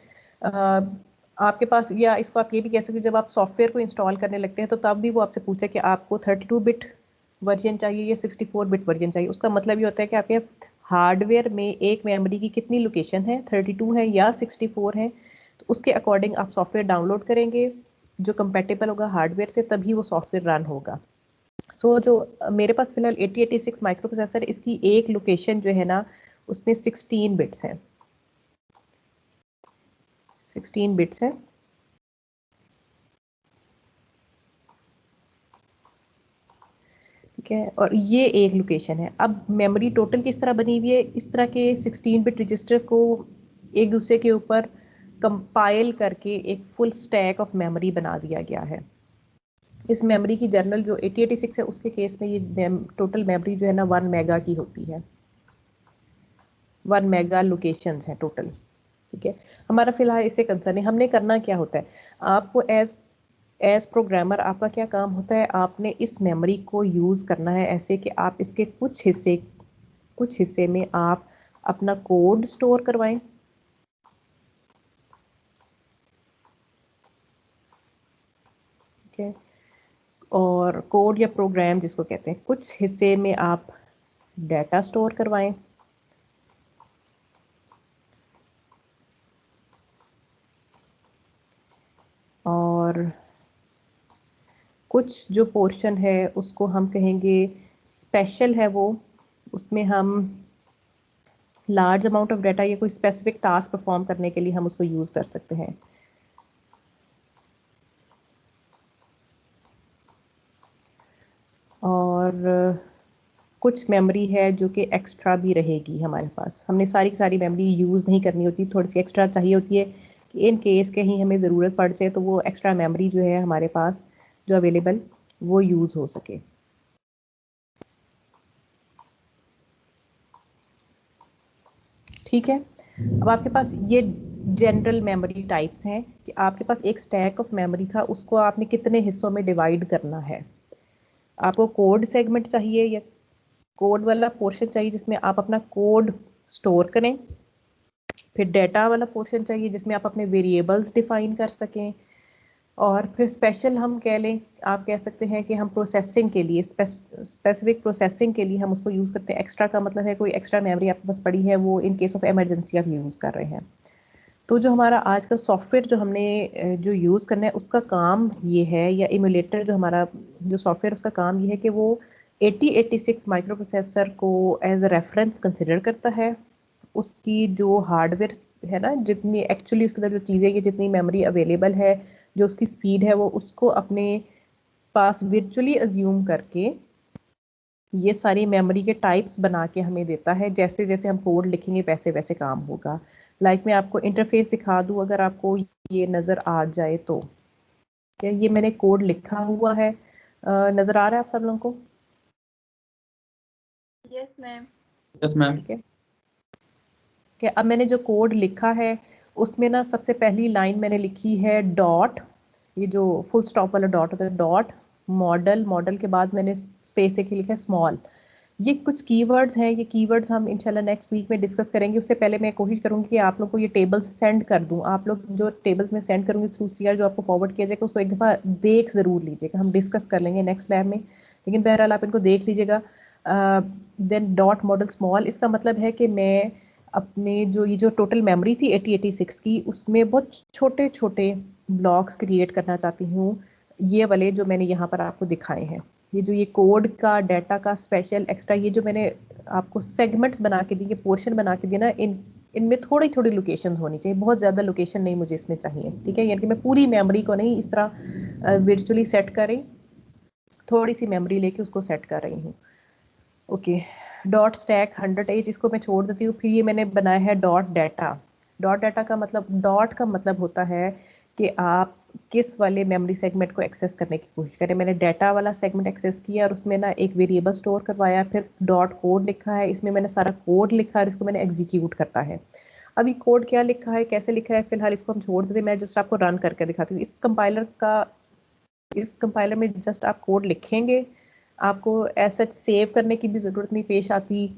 आपके पास, या इसको आप ये भी कह सकते हैं, जब आप सॉफ्टवेयर को इंस्टॉल करने लगते हैं तो तब भी वो आपसे पूछे कि आपको 32 बिट वर्जन चाहिए या 64 बिट वर्जन चाहिए। उसका मतलब ये होता है कि आपके हार्डवेयर में एक मेमोरी की कितनी लोकेशन है, 32 है या 64 है, तो उसके अकॉर्डिंग आप सॉफ्टवेयर डाउनलोड करेंगे जो कंपेटेबल होगा हार्डवेयर से, तभी वो सॉफ्टवेयर रन होगा। जो मेरे पास फिलहाल 8086 माइक्रो प्रोसेसर, इसकी एक लोकेशन जो है ना उसमें 16 बिट्स हैं, 16 बिट्स है। ठीक है, और ये एक लोकेशन है। अब मेमोरी टोटल किस तरह बनी हुई है? इस तरह के 16 बिट रजिस्टर्स को एक दूसरे के ऊपर कंपाइल करके एक फुल स्टैक ऑफ मेमोरी बना दिया गया है। इस मेमोरी की जर्नल जो 8086 है उसके केस में ये टोटल मेमोरी जो है ना 1 मेगा की होती है, 1 मेगा लोकेशंस हैं टोटल। ठीक है, हमारा फिलहाल इससे कंसर्न है। हमने करना क्या होता है, आपको एज प्रोग्रामर आपका क्या काम होता है, आपने इस मेमोरी को यूज़ करना है ऐसे कि आप इसके कुछ हिस्से में आप अपना कोड स्टोर करवाएं। ठीक है, और कोड या प्रोग्राम जिसको कहते हैं, कुछ हिस्से में आप डाटा स्टोर करवाएं। और कुछ जो पोर्शन है उसको हम कहेंगे स्पेशल है, वो उसमें हम लार्ज अमाउंट ऑफ डाटा या कोई स्पेसिफिक टास्क परफॉर्म करने के लिए हम उसको यूज़ कर सकते हैं। और कुछ मेमोरी है जो कि एक्स्ट्रा भी रहेगी हमारे पास, हमने सारी की सारी मेमोरी यूज़ नहीं करनी होती, थोड़ी सी एक्स्ट्रा चाहिए होती है कि इन केस कहीं हमें ज़रूरत पड़ जाए तो वो एक्स्ट्रा मेमोरी जो है हमारे पास जो अवेलेबल वो यूज़ हो सके। ठीक है, अब आपके पास ये जनरल मेमोरी टाइप्स हैं कि आपके पास एक स्टैक ऑफ मेमोरी था, उसको आपने कितने हिस्सों में डिवाइड करना है। आपको कोड सेगमेंट चाहिए या कोड वाला पोर्शन चाहिए जिसमें आप अपना कोड स्टोर करें, फिर डेटा वाला पोर्शन चाहिए जिसमें आप अपने वेरिएबल्स डिफाइन कर सकें, और फिर स्पेशल हम कह लें, आप कह सकते हैं कि हम प्रोसेसिंग के लिए स्पेसिफिक प्रोसेसिंग के लिए हम उसको यूज़ करते हैं। एक्स्ट्रा का मतलब है कोई एक्स्ट्रा मेमोरी आपके पास पड़ी है, वो इन केस ऑफ इमरजेंसी आप यूज़ कर रहे हैं। तो जो हमारा आज का सॉफ्टवेयर जो हमने जो यूज़ करना है उसका काम ये है, या इमुलेटर जो हमारा जो सॉफ्टवेयर उसका काम ये है कि वो 8086 माइक्रो प्रोसेसर को एज अ रेफरेंस कंसिडर करता है। उसकी जो हार्डवेयर है ना, जितनी एक्चुअली उसके अंदर जो चीज़ें ये जितनी मेमोरी अवेलेबल है, जो उसकी स्पीड है, वो उसको अपने पास वर्चुअली अज्यूम करके ये सारी मेमोरी के टाइप्स बना के हमें देता है। जैसे जैसे हम कोड लिखेंगे वैसे वैसे काम होगा। मैं आपको इंटरफेस दिखा दूँ अगर आपको ये नज़र आ जाए तो। क्या ये मैंने कोड लिखा हुआ है, नज़र आ रहा है आप सब लोगों को? Yes ma'am. Yes ma'am. ठीक है, कि अब मैंने जो कोड लिखा है उसमें ना सबसे पहली लाइन मैंने लिखी है डॉट, ये जो फुल स्टॉप वाला डॉट होता है, डॉट मॉडल, मॉडल के बाद मैंने स्पेस देके लिखा है स्मॉल। ये कुछ कीवर्ड्स हैं, ये कीवर्ड्स हम इंशाल्लाह नेक्स्ट वीक में डिस्कस करेंगे। उससे पहले मैं कोशिश करूंगी कि आप लोग को ये टेबल्स सेंड कर दूं। आप लोग जो टेबल्स में सेंड करूंगी थ्रू सीआर जो आपको फॉरवर्ड किया जाएगा उसको एक दफ़ा देख ज़रूर लीजिएगा, हम डिस्कस कर लेंगे नेक्स्ट लैब में, लेकिन बहरहाल आप इनको देख लीजिएगा। देन डॉट मॉडल स्मॉल, इसका मतलब है कि मैं अपने जो ये जो टोटल मेमोरी थी 8086 की, उसमें बहुत छोटे छोटे ब्लॉक्स क्रिएट करना चाहती हूँ, ये वाले जो मैंने यहाँ पर आपको दिखाए हैं। ये जो ये कोड का डाटा का स्पेशल एक्स्ट्रा ये जो मैंने आपको सेगमेंट्स बना के दिए, पोर्शन बना के दिए ना, इनमें थोड़ी थोड़ी लोकेशंस होनी चाहिए, बहुत ज़्यादा लोकेशन नहीं मुझे इसमें चाहिए। ठीक है, यानी कि मैं पूरी मेमोरी को नहीं इस तरह वर्चुअली सेट कर रही, थोड़ी सी मेमोरी लेके उसको सेट कर रही हूँ। ओके, डॉट स्टैक 100H इसको मैं छोड़ देती हूँ। फिर ये मैंने बनाया है डॉट डाटा। डॉट डाटा का मतलब, डॉट का मतलब होता है कि आप किस वाले मेमोरी सेगमेंट को एक्सेस करने की कोशिश करें। मैंने डाटा वाला सेगमेंट एक्सेस किया और उसमें ना एक वेरिएबल स्टोर करवाया, फिर डॉट कोड लिखा है, इसमें मैंने सारा कोड लिखा है, इसको मैंने एग्जीक्यूट करता है। अभी कोड क्या लिखा है, कैसे लिखा है, फिलहाल इसको हम छोड़ देते हैं, मैं जस्ट आपको रन करके दिखाती हूँ। इस कंपाइलर में जस्ट आप कोड लिखेंगे, आपको ऐसा सेव करने की भी ज़रूरत नहीं पेश आती,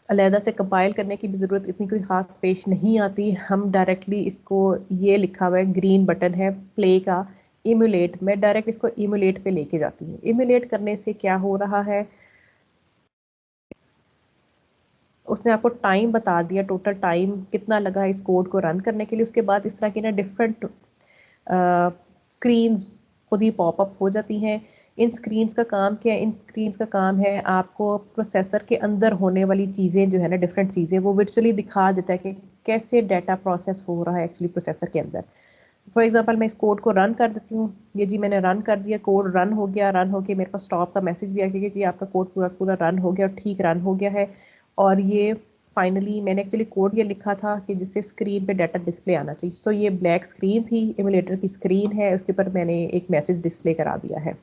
अलहदा से कंपाइल करने की भी ज़रूरत इतनी कोई ख़ास पेश नहीं आती। हम डायरेक्टली इसको, ये लिखा हुआ है ग्रीन बटन है प्ले का, इमुलेट, मैं डायरेक्ट इसको इमुलेट पे लेके जाती हूँ। इमुलेट करने से क्या हो रहा है, उसने आपको टाइम बता दिया, टोटल टाइम कितना लगा इस कोड को रन करने के लिए। उसके बाद इस तरह की ना डिफरेंट स्क्रीन्स खुद ही पॉपअप हो जाती हैं। इन स्क्रीन्स का काम क्या है, इन स्क्रीन्स का काम है आपको प्रोसेसर के अंदर होने वाली चीज़ें जो है ना, डिफरेंट चीज़ें वो वर्चुअली दिखा देता है कि कैसे डाटा प्रोसेस हो रहा है एक्चुअली प्रोसेसर के अंदर। फॉर एग्जांपल मैं इस कोड को रन कर देती हूँ, ये जी मैंने रन कर दिया, कोड रन हो गया, रन हो के मेरे पास स्टॉप का मैसेज भी आ गया कि जी आपका कोड पूरा पूरा रन हो गया और ठीक रन हो गया है। और ये फाइनली मैंने एक्चुअली कोड ये लिखा था कि जिससे स्क्रीन पे डाटा डिस्प्ले आना चाहिए। तो ये ब्लैक स्क्रीन थी, इमुलेटर की स्क्रीन है, उसके ऊपर मैंने एक मैसेज डिस्प्ले करा दिया है।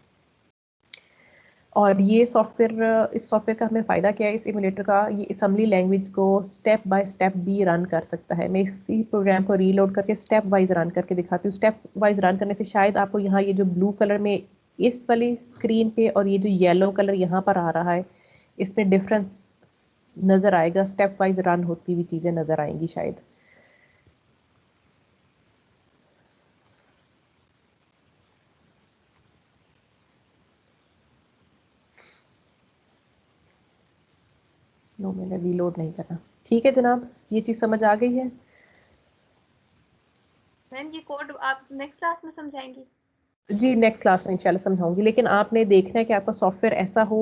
और ये सॉफ्टवेयर, इस सॉफ्टवेयर का हमें फ़ायदा क्या है, इस इमुलेटर का, ये असम्बली लैंग्वेज को स्टेप बाय स्टेप भी रन कर सकता है। मैं इसी प्रोग्राम को रीलोड करके स्टेप वाइज रन करके दिखाती हूँ। स्टेप वाइज रन करने से शायद आपको यहाँ ये जो ब्लू कलर में इस वाली स्क्रीन पे और ये जो येलो कलर यहाँ पर आ रहा है, इसमें डिफरेंस नज़र आएगा। स्टेप वाइज रन होती हुई चीज़ें नज़र आएंगी शायद। नो, मैंने रीलोड नहीं करा। ठीक है जनाब, ये चीज़ समझ आ गई है? मैम ये कोड आप नेक्स्ट क्लास में समझाएंगी? जी नेक्स्ट क्लास में इंशाल्लाह समझाऊंगी, लेकिन आपने देखना है कि आपका सॉफ्टवेयर ऐसा हो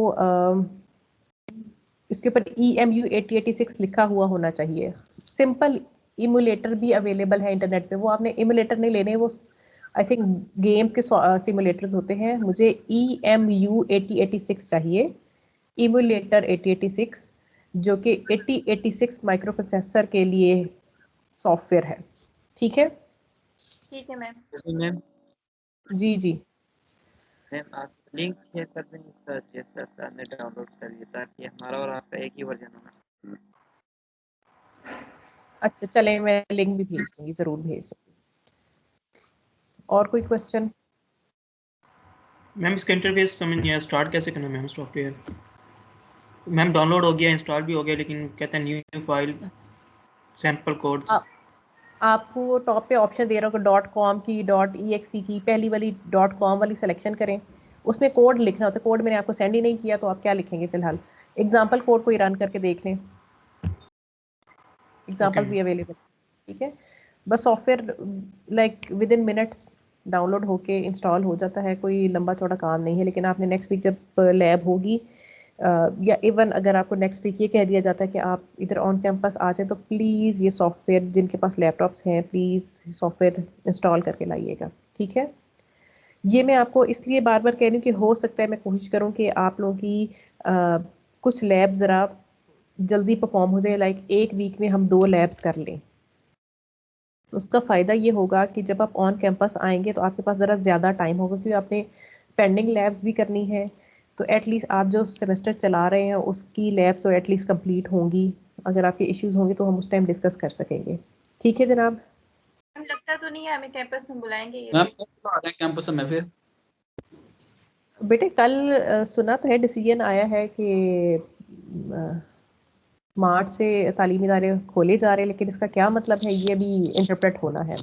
इसके ऊपर EMU 8086 लिखा हुआ होना चाहिए। सिंपल इमुलेटर भी अवेलेबल है इंटरनेट पे, वो आपने इमुलेटर नहीं लेने, वो आई थिंक गेम्स के सिमुलेटर्स होते हैं। मुझे EMU 8086 चाहिए, इमुलेटर 8086, जो कि 8086 माइक्रो प्रोसेसर के लिए सॉफ्टवेयर है। ठीक है ठीक है मैम। तो मैम जी जी। मैम आप लिंक शेयर कर देंगे इसका, जैसा सर ने डाउनलोड कर लिया, ताकि हमारा और आपका एक ही वर्जन होगा। अच्छा चलें, मैं लिंक भी भेज दूंगी, जरूर भेज दूंगी। और कोई क्वेश्चन? मैम इसका इंटरफेस समझ नहीं आया, स्टार्ट कैसे करना है मैम सॉफ्टवेयर? मैम डाउनलोड हो गया, इंस्टॉल भी हो गया, लेकिन कहते हैं न्यू फाइल सैंपल कोड्स। आपको टॉप पे ऑप्शन दे रहा होगा .com की .exe की, पहली वाली .com वाली सिलेक्शन करें, उसमें कोड लिखना होता है। कोड मैंने आपको सेंड ही नहीं किया, तो आप क्या लिखेंगे फिलहाल? एग्जाम्पल कोड को रन करके देख लें, एग्जाम्पल भी अवेलेबल। ठीक है, बस software like with in minutes download होके इंस्टॉल हो जाता है, कोई लंबा चौड़ा काम नहीं है। लेकिन आपने नेक्स्ट वीक जब लैब होगी या इवन अगर आपको नेक्स्ट वीक ये कह दिया जाता है कि आप इधर ऑन कैंपस आ जाए, तो प्लीज़ ये सॉफ्टवेयर, जिनके पास लैपटॉप्स हैं, प्लीज़ सॉफ्टवेयर इंस्टॉल करके लाइएगा। ठीक है, ये मैं आपको इसलिए बार बार कह रही हूँ कि हो सकता है मैं कोशिश करूँ कि आप लोगों की कुछ लैब ज़रा जल्दी परफॉर्म हो जाए, लाइक एक वीक में हम 2 लैब्स कर लें। उसका फ़ायदा ये होगा कि जब आप ऑन कैंपस आएंगे तो आपके पास ज़रा ज़्यादा टाइम होगा, क्योंकि आपने पेंडिंग लैब्स भी करनी है। तो एटलीस्ट आप जो सेमेस्टर चला रहे हैं उसकी लैब्स तो एटलीस्ट कंप्लीट होंगी। अगर आपके इश्यूज होंगे तो हम उस टाइम डिस्कस कर सकेंगे। ठीक है जनाब? मैम लगता तो नहीं है हमें कैंपस में बुलाएंगे ये मैम लोग। कब आ रहे हैं कैंपस में फिर? बेटे कल सुना तो है, डिसीजन आया है कि मार्च से तालीमी इदारे खोले जा रहे हैं, लेकिन इसका क्या मतलब है ये भी इंटरप्रेट होना है।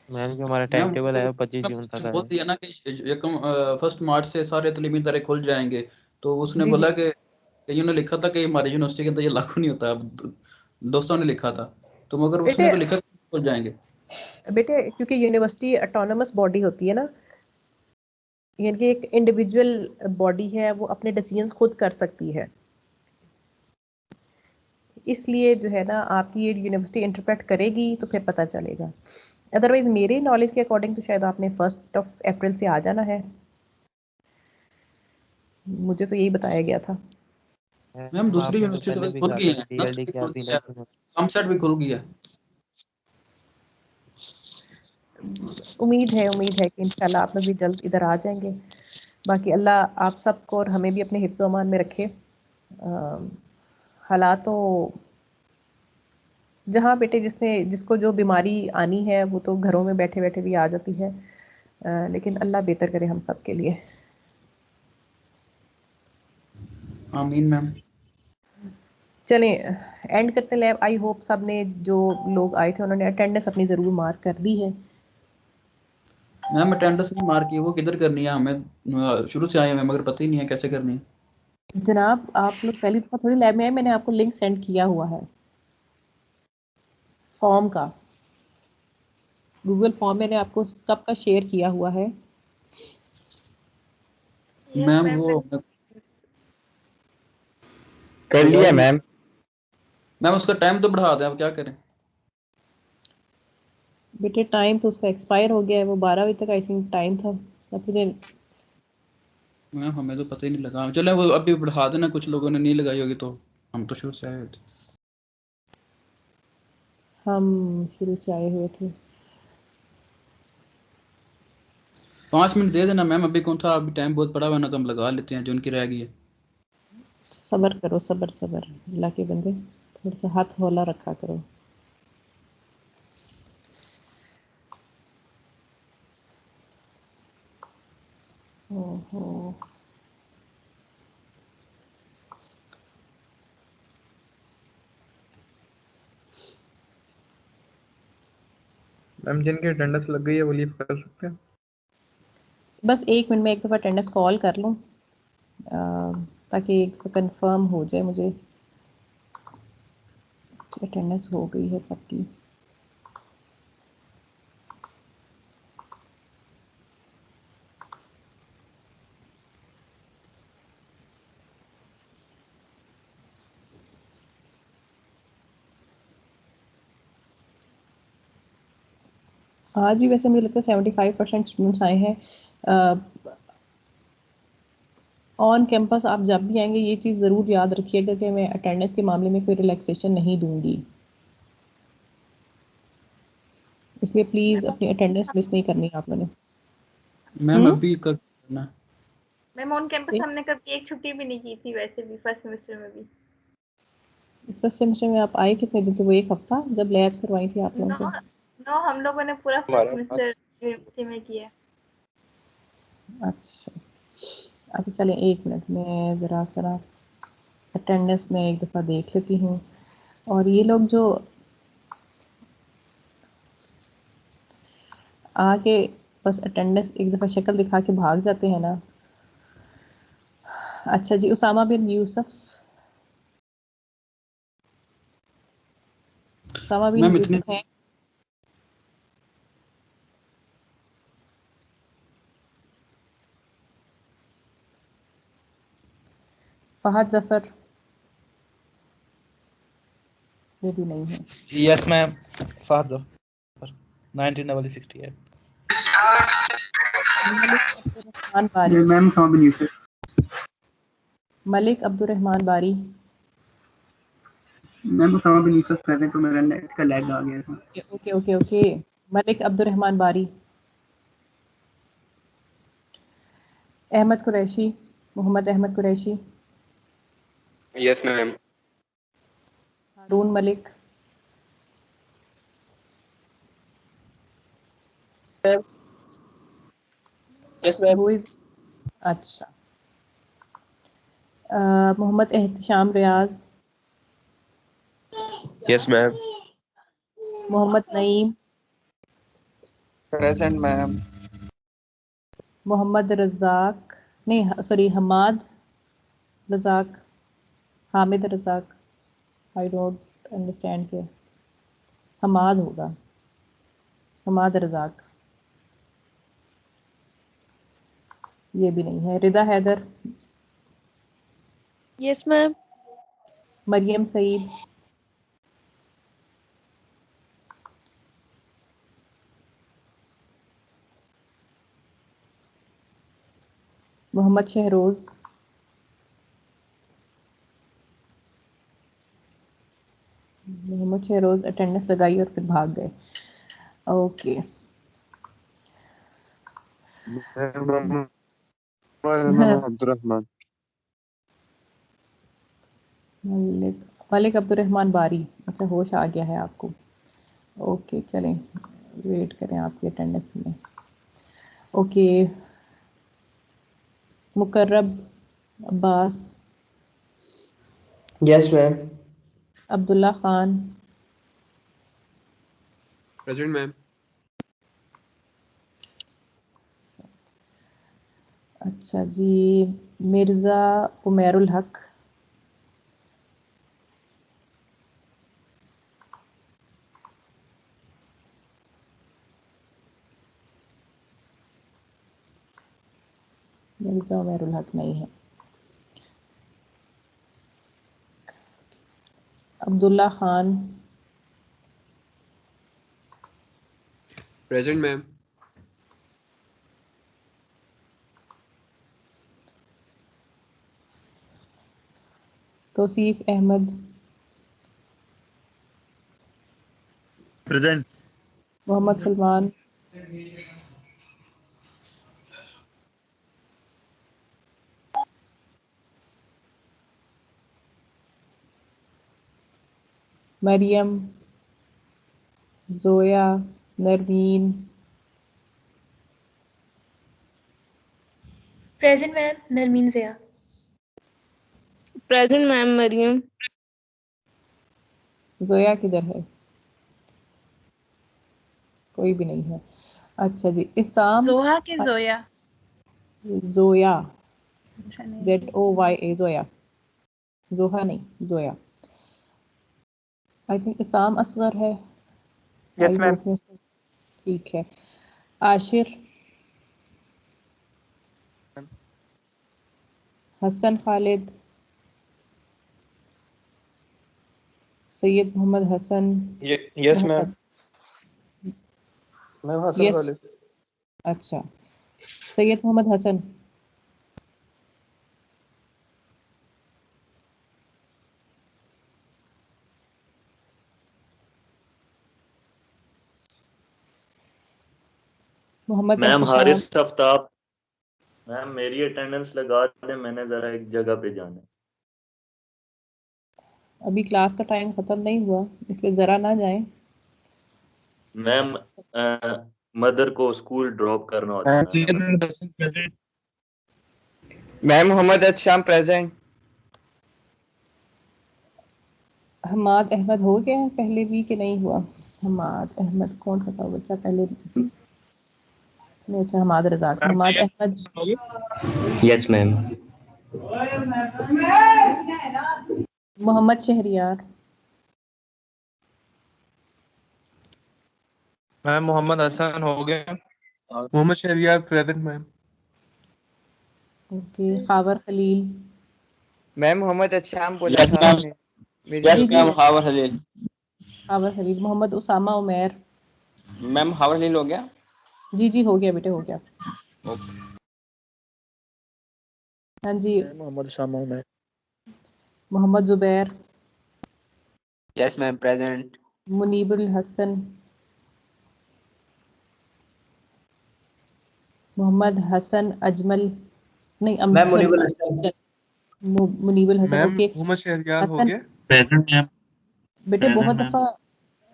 मैम जो हमारा टाइम मैम टेबल है वो 25 जून तक बोल है। दिया ना कि 1 मार्च से सारे तालीमी इदारे खुल जाएंगे, तो उसने जी जी बोला कि इन्होंने लिखा था कि हमारी यूनिवर्सिटी के अंदर ये लागू नहीं होता। अब दोस्तों ने लिखा था, तो मगर उसने बेटे, तो लिखा कि खुल जाएंगे। बेटे क्योंकि यूनिवर्सिटी ऑटोनमस बॉडी होती है ना, यानी कि एक इंडिविजुअल बॉडी है, वो अपने डिसीजंस खुद कर सकती है। इसलिए जो है ना, आपकी ये यूनिवर्सिटी इंटरप्रेट करेगी तो फिर पता चलेगा। अदरवाइज मेरे नॉलेज के अकॉर्डिंग तो शायद आपने 1 अप्रैल से आ जाना है, मुझे तो यही बताया गया था। मैम दूसरी आपने तो यूनिवर्सिटी पहले तो भी खुल कहा गई था है, कि नस्ट टीएलडी भी की खुल आती गई है, इलेक्शन में। कमसेट भी खुल गई है। उम्मीद है कि इंशाल्लाह आप लोग भी जल्द इधर आ जाएंगे। बाकी अल्लाह आप सबको और हमें भी अपने हिफ्ज़ व अमान में रखे। हालात तो जहाँ बेटे जिसको जो बीमारी आनी है वो तो घरों में बैठे बैठे भी आ जाती है, लेकिन अल्लाह बेहतर करे हम सब के लिए। आमीन मैम। चलें एंड करते लैब। आई होप सब ने, जो लोग आए थे उन्होंने अटेंडेंस अपनी ज़रूर मार्क कर दी है। मैम अटेंडेंस नहीं मार की, वो किधर करनी है? हमें शुरू से आए हैं मगर पता ही नहीं है कैसे करनी है। जनाब आप लोग पहली दफ़ा थोड़ी लैब में आए, मैंने आपको लिंक सेंड किया हुआ है फॉर्म का, गूगल फॉर्म मैंने आपको कब का शेयर किया हुआ है। Yes ma'am ma'am. वो कर लिया मैम। मैम उसका टाइम तो बढ़ा दें, अब क्या करें? बेटे टाइम तो उसका एक्सपायर हो गया है, वो 12 बजे तक आई थिंक टाइम था, या फिर मैम हमें तो पता ही नहीं लगा। चले वो अभी बढ़ा देना, कुछ लोगों ने नहीं लगाई होगी, तो हम तो शुरू से आए हुए थे। हम शुरू से आए हुए थे। 5 मिनट दे देना मैम, अभी कौन सा अभी टाइम बहुत पड़ा हुआ है ना, तो हम लगा लेते हैं जो उनकी रह गई है। सब्र करो, सब्र सब्र, अल्लाह के बंदे थोड़ा सा हाथ हौला रखा करो। ओहो, मैम जिनकी अटेंडेंस लग गई है वो लीव कर सकते हैं। बस 1 मिनट में एक दफ़ा अटेंडेंस कॉल कर लूँ, ताकि एक दफ़ा कंफर्म हो जाए मुझे कि अटेंडेंस हो गई है सबकी। आज भी वैसे मुझे लगता है 75% स्टूडेंट्स आए हैं। ऑन कैंपस आप जब भी आएंगे ये चीज़ ज़रूर याद रखिएगा कि मैं अटेंडेंस के मामले में कोई रिलैक्सेशन नहीं दूंगी, इसलिए प्लीज़ अपनी अटेंडेंस मिस नहीं करनी आप लोगों ने। मैम अभी कब करना? मैम ऑन कैंपस हमने कभी एक छुट्टी भी नहीं की थी, वैसे भी फर्स्ट सेमेस्टर में भी। फर्स्ट सेमेस्टर में आप आए कितने दिन थे? वो एक हफ्ता जब लैब करवाई थी आप लोगों नो को। नो, हम लोगों ने पूरा फर्स्ट सेमेस्टर यूनिवर्सिटी में किया। अच्छा अच्छा, चलें 1 मिनट में ज़रा अटेंडेंस में एक दफ़ा देख लेती हूँ। और ये लोग जो आके बस अटेंडेंस एक दफ़ा शक्ल दिखा के भाग जाते हैं ना। अच्छा जी, उसामा बिन यूसुफ, उसामा बिन मैम इतनी यूसुफ हैं? फहद जफर, ये भी नहीं है। Yes ma'am, Fahad Zafar 1968। Malik Abdurrahman Bari, ma'am Usama bin Yusuf. Malik Abdurrahman Bari, ma'am Usama bin Yusuf present, तो मेरा नेट का लैग आ गया था। Okay okay okay. Malik Abdurrahman Bari, Ahmed Qureshi, Mohammad Ahmed Qureshi, yes ma'am. Haroon Malik, yes ma'am. Who is- अच्छा, मोहम्मद एहतशाम रियाज, yes ma'am. Mohammad Naeem, present ma'am. Mohammad Razzaq, नहीं sorry Hammad Razzaq, Hamid Razzaq, I don't understand के हमाद होगा, हमाद रज़ाक, ये भी नहीं है। Rida Haider, yes ma'am. Maryam Saeed, Mohammad Shahroz, Mohammad Shahroz attendance लगाई और फिर भाग गए। Okay Abdurrahman. मलिक अब्दुर्रहमान बारी, अच्छा होश आ गया है आपको। ओके चलें, वेट करें आपकी अटेंडेंस में। Okay, Muqarrab Abbas, yes ma'am. Abdullah Khan, present ma'am. अच्छा जी, मिर्ज़ा उमैरुल हक, मिर्ज़ा उमैरुल हक नहीं है। Abdullah Khan, present ma'am. Tauseef Ahmad, present. Mohammad Salman, Mariyam, Zoya, Narmeen, present ma'am, Narmeen Zia. Present ma'am, Mariyam. Zoya किधर है? कोई भी नहीं है। अच्छा जी, इसाम, जोहा के जोया, जोया, ZOYA, जोया, जोहा नहीं, जोया। आई थिंक इसाम असगर है। Yes I ma'am. होप ठीक है। Ashir, Hasan Khalid, Syed Mohammad Hasan, yes ma'am. Mohammad ma'am Hasan yes वाले। अच्छा सैयद मोहम्मद हसन मोहम्मद मैम एहतसाम हारिस आफ्ताब। मैम मेरी अटेंडेंस लगा दें, मैंने जरा एक जगह पे जाना है। अभी क्लास का टाइम खत्म नहीं हुआ इसलिए जरा ना जाएं। मैम मदर को स्कूल ड्रॉप करना होता है ना। Syed Mohammad Hasan present. Ma'am Mohammad Adsham present. Hammad Ahmed हो गया है पहले भी कि नहीं हुआ? हमाद अहमद कौन सा था बच्चा पहले नहीं? अच्छा हमाद रजाक मैम हमाद सैयद अहमद हो गया। Yes ma'am. Mohammad Shahryar ma'am Mohammad Hasan हो गया। Mohammad Shahryar present ma'am. Okay Khawar Khalil ma'am Mohammad Adsham बोला था आपने। मेरी जी जी गलती है। हावर हलील। खावर खलील मोहम्मद उसामा उमैर मैम हावर हलील हो गया। जी जी हो गया बेटे हो गया। हाँ जी मैम मोहम्मद शामा मैं। Mohammad Zubair yes ma'am present. Munibul Hasan Mohammad Hasan Ajmal नहीं ma'am sorry Munibul Hasan. Munibul Hasan ma'am okay Mohammad Shahryar हो हसन गया। Present ma'am. बेटे प्रेजेंट बहुत मैम। दफा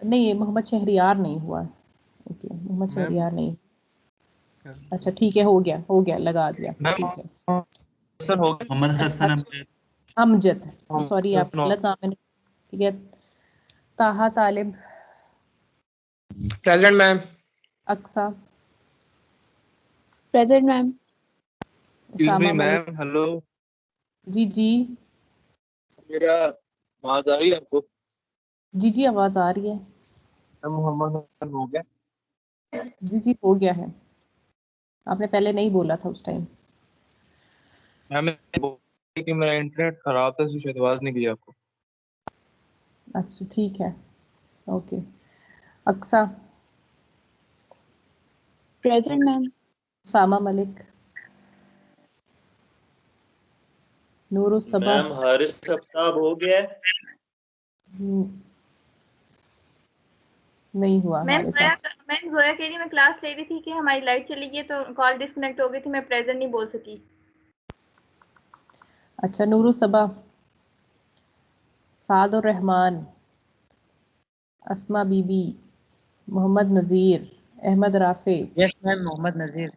नहीं मोहम्मद शहरियार नहीं हुआ ओके मोहम्मद मैम शहरियार नहीं अच्छा ठीक है हो गया लगा दिया मैम ठीक है हसन हो गया। मोहम्मद हसन अच्छा अमजद सॉरी आप नो। गलत नाम मैंने ठीक है Taha Talib present ma'am. Aqsa present ma'am. Excuse me Usama Malik ma'am hello. जी जी मेरा आवाज आ रही है आपको? जी जी आवाज आ रही है मैम मोहम्मद हसन हो गया। जी जी हो गया है आपने पहले नहीं बोला था उस टाइम मैम कि मेरा इंटरनेट खराब था, इसलिए शायद आवाज नहीं गई आपको। अच्छा ठीक है okay Aqsa present ma'am. Usama Malik Noorussaba ma'am Haris Aftab हो गया है। नहीं हुआ मैम हमारे जोया साथ मैम जोया कह रही मैं क्लास ले रही थी कि हमारी लाइट चली गई तो कॉल डिस्कनेक्ट हो गई थी, मैं प्रेजेंट नहीं बोल सकी। अच्छा Noorussaba Sadur Rahman Asma Bibi Mohammad Nazir Ahmed Rafay yes ma'am Mohammad Nazir.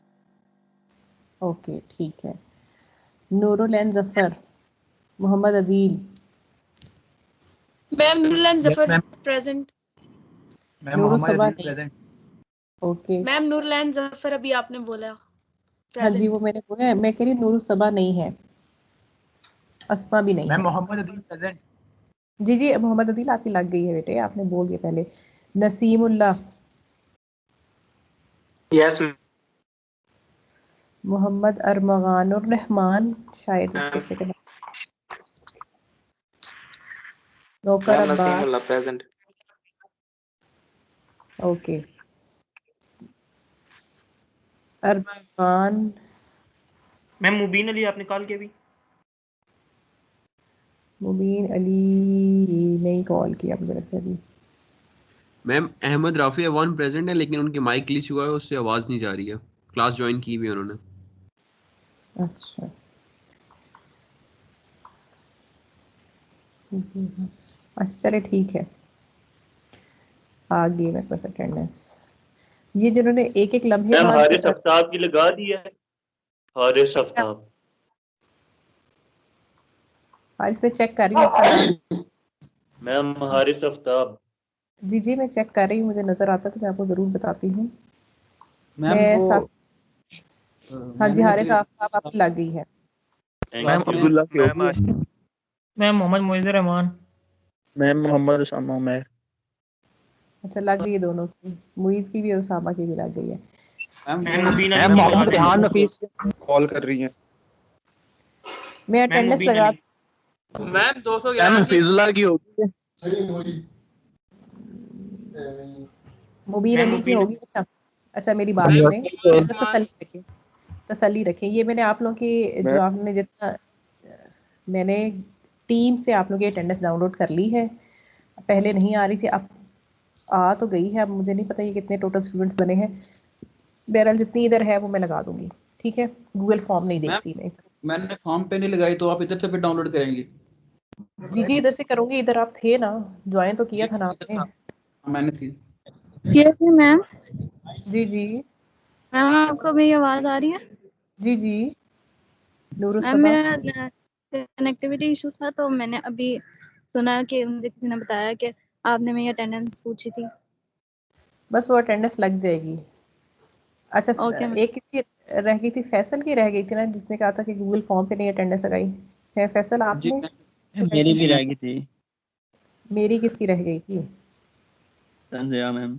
Okay ठीक है Noorul Ain Zafar Mohammad Adeel ma'am Noorulain yes Zafar ma'am. Present. Ma'am Mohammad Noorussaba Adeel नहीं present. Okay ma'am Noorulain Zafar अभी आपने बोला हाँ जी प्रेजेंट। वो मैंने बोला है मैं कह रही नूरुस्सबा नहीं है अस्मा भी नहीं मैम है मोहम्मद अदील प्रेजेंट। जी जी मोहम्मद अदील आपकी लग गई है बेटे आपने बोल दिया पहले नसीमुल्लाह यस मोहम्मद अरमगानुर रहमान शायद इस बच्चे का नाम नौकर मैम अब्बास नसीमुल्लाह प्रेजेंट। ओके अरमान मैम मुबीन अली आपने कॉल किया अभी? मुबीन अली नहीं कॉल किया मुझे लगता है अभी मैम अहमद राफी अवान प्रेजेंट है लेकिन उनके माइक ग्लिच हुआ है उससे आवाज़ नहीं जा रही है। क्लास ज्वाइन की भी है उन्होंने। अच्छा अच्छा चले ठीक है आ गई मेरे पास अटेंडेंस ये जिन्होंने एक एक लम्हे मैम बाद हारिस आफ्ताब की लगा दी है। हारिस आफ्ताब। हारिस में चेक कर रही हूँ आपका नाम मैम हारिस आफ्ताब। जी जी मैं चेक कर रही हूँ मुझे नजर आता तो मैं आपको जरूर बताती हूँ मैम मैं वो साथ हाँ जी मैंने हारिस अभी आप आपकी लग गई है मैम थैंक यू। अब्दुल्ला की मैम होगी। मैम मोहम्मद मोइज़ रहमान। मैम मोहम्मद शामा मैं। अच्छा लग गई है दोनों की मुइज की भी और उसामा की भी लग गई है मैम मुबीन अली मैम की लगा मोहम्मद दी। रेहान नफीस कॉल कर रही हैं। मैं मैम अटेंडेंस मुबीन लगा अली। मैम 211 मैम की हफीजुल्लाह की होगी। मुबीन मैम अली की मुबीन होगी अच्छा अच्छा मेरी बात सुने, तसल्ली रखें। ये मैंने आप लोगों की जो आपने जितना मैंने टीम से आप लोगों की अटेंडेंस डाउनलोड कर ली है, पहले नहीं आ रही थी, अब आ तो गई है। अब मुझे नहीं पता ये कितने टोटल स्टूडेंट्स बने हैं, बहरहाल जितनी इधर है वो मैं लगा दूंगी, ठीक है। गूगल फॉर्म नहीं देखती मैं। मैंने फॉर्म पे नहीं लगाई तो आप इधर से फिर डाउनलोड करेंगे? जी इधर से करूंगी, इधर आप थे ना, ज्वाइन तो किया था ना आपने? मैंने थी। Yes ma'am. जी मैम आपको मेरी आवाज आ रही है? जी मैम मेरा कनेक्टिविटी इशू था, तो मैंने अभी सुना कि मुझे किसी ने बताया कि आपने मेरी अटेंडेंस पूछी थी। बस वो अटेंडेंस लग जाएगी। अच्छा एक किसकी रह गई थी? फैसल की रह गई थी ना, जिसने कहा था कि गूगल फॉर्म पे नहीं अटेंडेंस लगाई है। फैसल आपने? मेरी भी रह गई थी। मेरी किसकी रह गई थी? संजय मैम।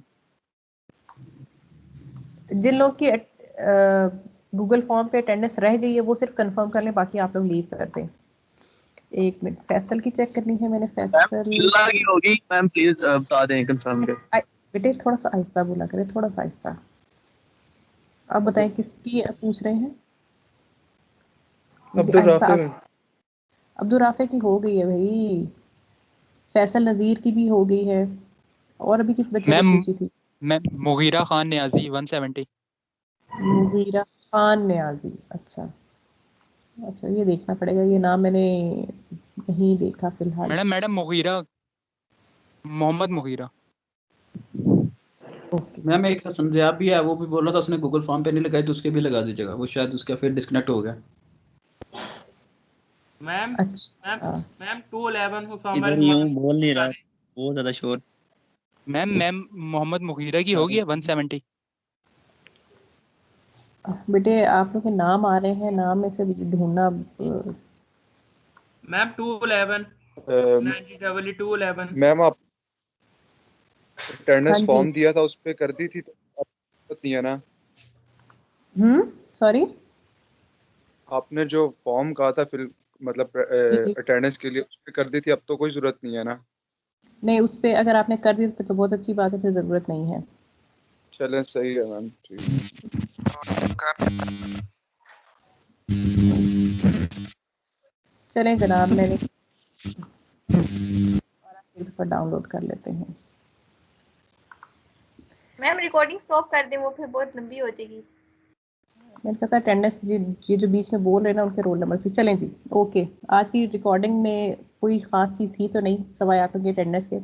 जिन लोग की गूगल फॉर्म पे अटेंडेंस रह गई है वो सिर्फ कंफर्म कर लें, बाकी आप लोग लीव कर दें। एक मिनट, फैसल की चेक करनी है मैंने। फैसल की होगी मैम, प्लीज बता दें कंफर्म कर। बेटे थोड़ा सा आहिस्ता बोला करें, थोड़ा सा आहिस्ता। आप बताएं किसकी पूछ रहे हैं? अब्दुल राफे की हो गई है भाई, फैसल नजीर की भी हो गई है, और अभी किस बच्चे ने पूछी थी? मैं मुगीरा खान न्याजी 170। मुगीरा खान न्याजी, अच्छा ये देखना पड़ेगा, ये नाम मैंने नहीं देखा फिलहाल। मैडम मुगीरा, मोहम्मद मुगीरा। मैम एक संजय भी है, वो भी बोल रहा था उसने गूगल फॉर्म पे नहीं लगाई, तो उसके भी लगा दीजिएगा, वो शायद उसका फिर डिस्कनेक्ट हो गया। मैम अच्छा मैम 211 हुसामा इधर यूं बोल नहीं रहा, बहुत ज्यादा शोर। मैम मोहम्मद मुगीरा की होगी 170। बेटे आप लोग के नाम आ रहे हैं, नाम में से ढूंढना। मैम 211 211। मैम आप अटेंडेंस फॉर्म दिया था उस पे कर दी थी, तो नहीं है ना? सॉरी, आपने जो फॉर्म कहा था फिर मतलब अटेंडेंस के लिए, उस पे कर दी थी, अब तो कोई जरूरत नहीं है ना? नहीं, उस पे अगर आपने कर दी तो बहुत अच्छी बात है, फिर जरूरत नहीं है। चलें सही है मैम, चलें जनाब, मैंने पर डाउनलोड कर लेते हैं। मैम रिकॉर्डिंग स्टॉप कर दें, वो फिर बहुत लंबी हो जाएगी। मैंने कहा अटेंडेंस ये जो बीच में बोल रहे हैं ना, उनके रोल नंबर फिर। चलें जी, ओके। आज की रिकॉर्डिंग में कोई ख़ास चीज़ थी तो नहीं, सवाए आप लोग की अटेंडेंस के।